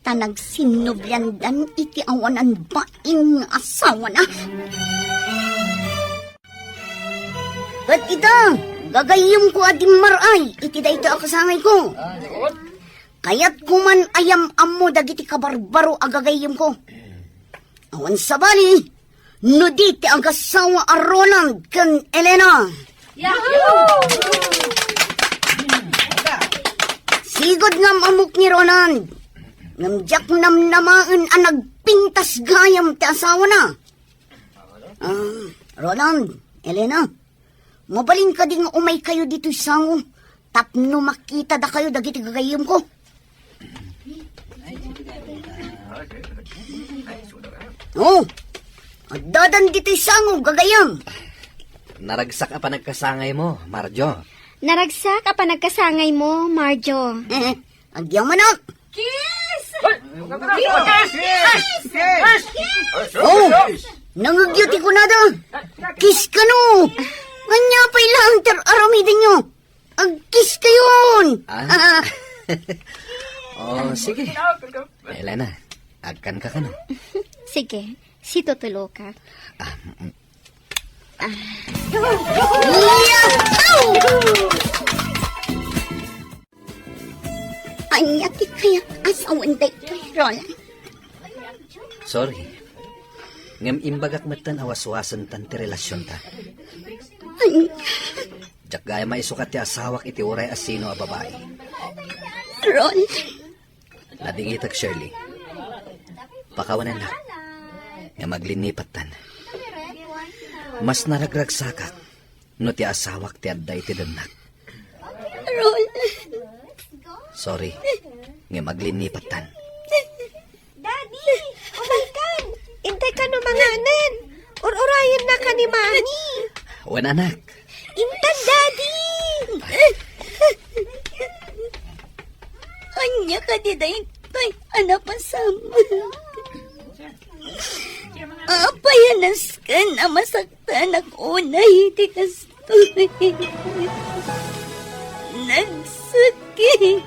Tanag sinubyandan iti awanan baing asawa na. At ita, gagayom ko adim maray, iti da ito akasangay ko. Kaya't kuman ayam amo dagiti kabarbaro agagayom ko. Awan sabali, no diti ang kasawa a Roland kan Elena. Sigod ngam amok ni Roland. Ngamjak namnamaan ang nagpintas gayam ti asawa na. Roland, Elena, mabalin ka din nga umay kayo dito sango. Tapno makita da kayo dagiti gagayom ko. Oh, dadan dito sango gagayam. Naragsak pa nagkasangay mo, Marjo. Naragsak apa nagkasangay mo, Marjo? Agyaw manak. Oh, nangagyuti ko na da. Kiss ka no. Nganya pa ilang aramidin nyo. Ag-kiss kayon. Oh, sige. Elena, agkan ka no? Sige, si tutulo ka. Anya ti kayat asawan daytoy, Roland. Sorry. Ngam imbagak matan awas-wasan tan ti relasyon ta. Jak gaya maisukat ti asawak iti uray asino a babae. Roland. Labingitag Shirley. Pakawanan na. Nga maglinipat tan. Mas naragragsakak no ti asawak ti adday ti danak. Roland. Sorry. Nga maglinipat tan. Daddy, umaykan. Intay ka no manganan. Urayan na ka ni Mami. Wan anak. Intan, Daddy. Anya ka di daytoy anak pasama. Apayanas ka na masaktan ako na hindi kastoy. Nagsakit.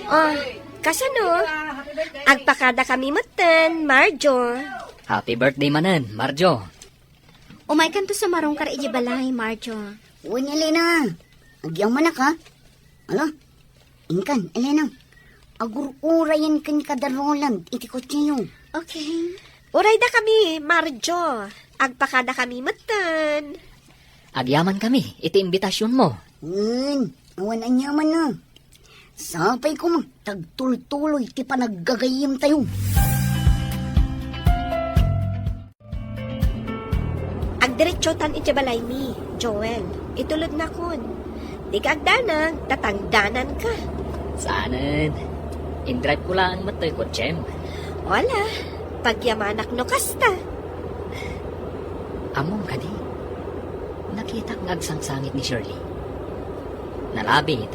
Oh, kasano? Agpakada kami matan, Marjo. Happy birthday manan, Marjo. Umay kan to sa marong kar iji balay, Marjo. Uwan, Elena. Agyaw manak ha. Ala, inkan, Elena. Agur-urayan kan kada Roland, iti kotse Okay. Uray da kami, Marjo. Agpakada kami matan. Agyaman kami, iti imbitasyon mo. Awan anyaman na. Sapay ko tagtultuloy, ti panaggagayim tayo. Agdiretsotan iti balay mi, Joel. Itulod na kun. Di ka agdanag, tatangdanan ka. Saanan? In-drive ko lang matoy kotsem. Wala, pagyamanak no kasta. Among kadi, nakita ng agsangsangit ni Shirley. Nalabit,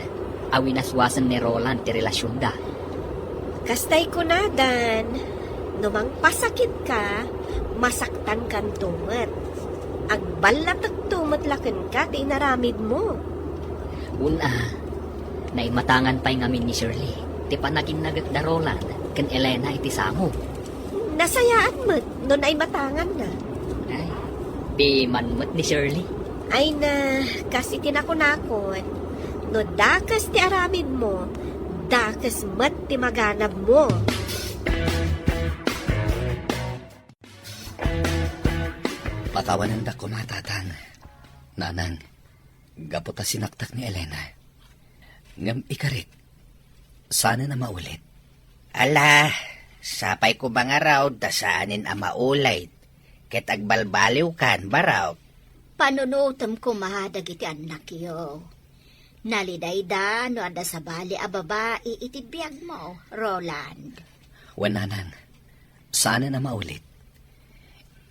awinaswasan ni Roland ti relasyon da. Kastay ko na, Dan. Numang pasakit ka, masaktan kan tumat. Agbalat at tumatlakan ka, ti naramid mo. Una, naimatangan pa'y ngamin ni Shirley. Ti panaginagak da Roland, kan Elena iti samo. Nasayaan mo, nun ay matangan na. Ay, di manmat ni Shirley. Ay na, kasi tinakunakon. No dakas ti aramid mo, dakas mat ti maganab mo. Patawanan da ko matatang. Nanang, gaputa sinaktak ni Elena. Ngam ikarit, sana na maulit. Ala, sapay ko ba nga raw dasaanin ang maulay. Ket agbalbaliw kan ba raw? Panunutom ko mahadag iti anak yo. Nalidayda no ada sa bali a babae iti biyag mo, Roland. Wananang, sana na maulit.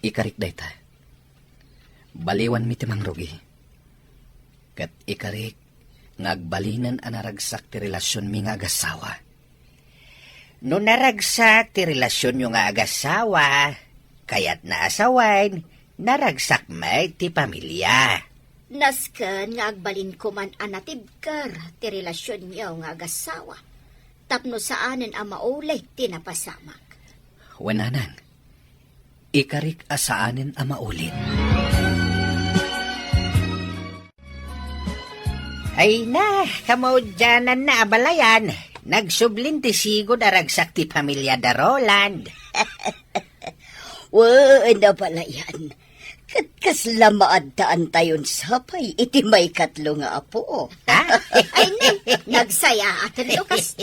Ikarik dayta. Baliwan mi timang rugi. Kat ikarik, ngagbalinan anaragsak ti relasyon mi nga agasawa. No naragsak ti relasyon yung nga agasawa, kaya't naasawain, naragsak may ti pamilya. Nasken nga agbalin ko man anatibkar ti relasyon niyo nga agasawa. Tapno saanen a maulay tinapasamak. Wananang, ikarik asaanin a maulit. Ay na, kamaudyanan na abalayan. Nagsublin ti sigo daragsak ti pamilya da Roland. Wala pala yan. Katkas lamaad taan tayon sapay, iti may katlo nga apo. Ay na, nagsaya atin Lucas.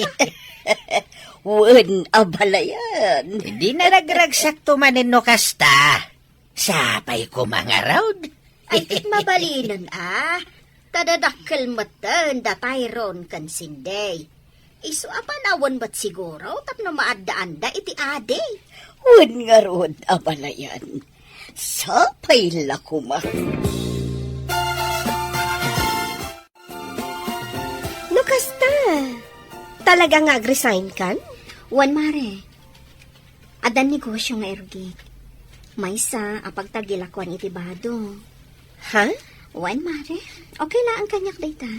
Wan abala yan. Hindi na nagragsak tumanin no kasta. Sapay ko mga raud. Ay tit mabalinan Tadadakkel matan da Tyrone kan sinday. Isu apanawan bat siguro tapno maadaan da iti ade. Wan nga rod abala yan. Sapay lakuma. No kasta, talaga nga resign kan? Wan mare, adan negosyo nga erugit. Maysa apagtagilakwan iti bado. Ha? Wan mare, okay la ang kanyak data.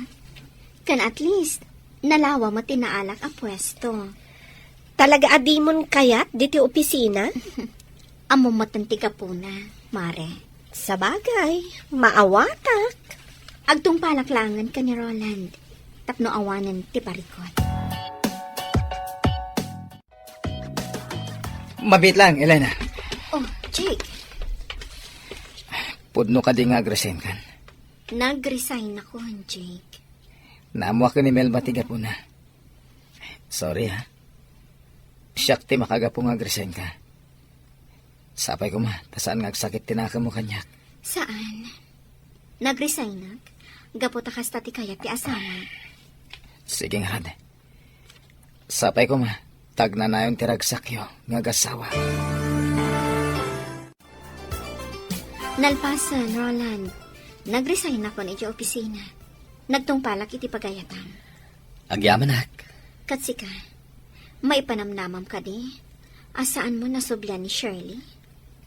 Kan at least, nalawa mo tinaalak a pwesto. Talaga adimon kayat diti opisina? Amo matanti ka po na, mare. Sa bagay, maawatak. Agtong palaklangan ka ni Roland. Tapno awanan ti parikot. Mabit lang, Elena. Oh, Jake, Pudno ka di nga agresin kan. nag-resign ako, Jake. Naamuha ka ni Mel matiga po na. Sorry ha. Siyak ti makaga po nga agresin ka. Sapay ko ma, tasaan nga agsakit tinaka mo kanyak. Saan? Nag-resign na? Gaputa kasta ti kaya ti asama. Sige nga hade. Sapay ko ma, tag na nayon tiragsakyo nga gasawa. Nalpasan, Roland. Nag-resign ako na iti opisina. Nagtungpalak iti pagayatang. Agyaman hak. Katsika, may panamnamam ka di? Asaan mo nasoblan ni Shirley?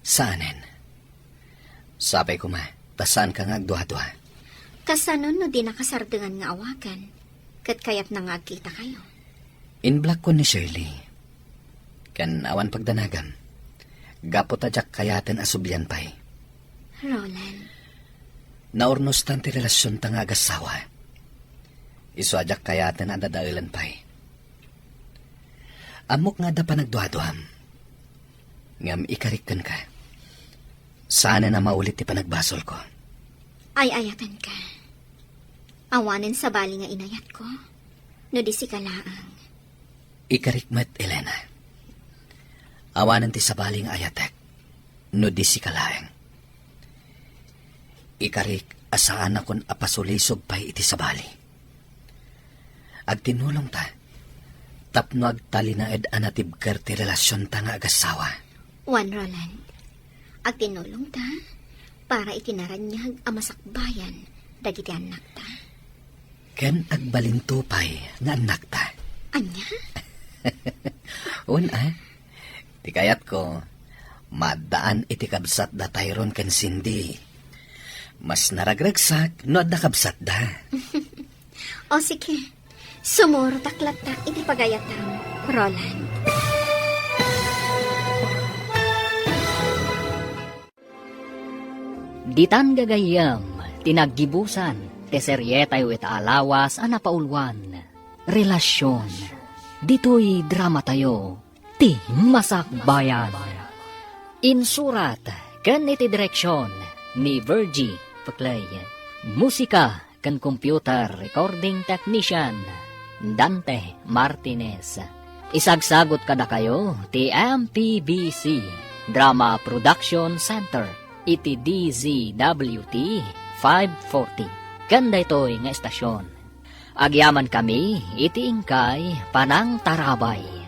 Saanin? Sapay ko ma, tasaan ka nga agduha-duha. Kasanon no di nakasardengan nga awakan. Kat kayat na nga agkita kayo. Inblock ko ni Shirley. Kan awan pagdanagam. Gapot ajak kayaten asubyan pay. Roland, Naurnos tan ti relasyon ta nga agasawa. Isu ajak kayaten ang dadailan pay. Amok nga da pa nagduha-duham. Ngam ikarikan ka. Sana na maulit ti panagbasol ko. ay ayatan ka. Awanin sa bali nga inayat ko. No di si kalaang. Ikarikmat, Elena. Awanan ti sabaling ayatek. No di si kalaeng. Ikarik asaan akon apasulisog pay iti sabali. Agtinulong ta. Tapno agtali na ed anatibker ti relasyon ta nga agasawa. Juan Roland, agtinulong ta para itinaranyag amasakbayan dagiti anak ta. Ken agbalintupay nga anak ta. Anya? Una, ti kayat ko, madaan iti kabsat da Tyrone ken Cindy. Mas naragragsak no adda kabsat da. O sige, sumuro taklatak iti pagayatang, Roland. Ditan gagayam, tinaggibusan, teserye tayo itaalawas, anapaulwan, relasyon, dito'y drama tayo, ti Masakbayan. Insurat, kan iti direksyon ni Virgie Paclay. Musika, kan computer recording technician, Dante Martinez. Isagsagot kada kayo, ti MPBC, Drama Production Center, iti DZWT 540. Kanda ito'y nga estasyon. Agyaman kami, iti ingkay, Panang Tarabay.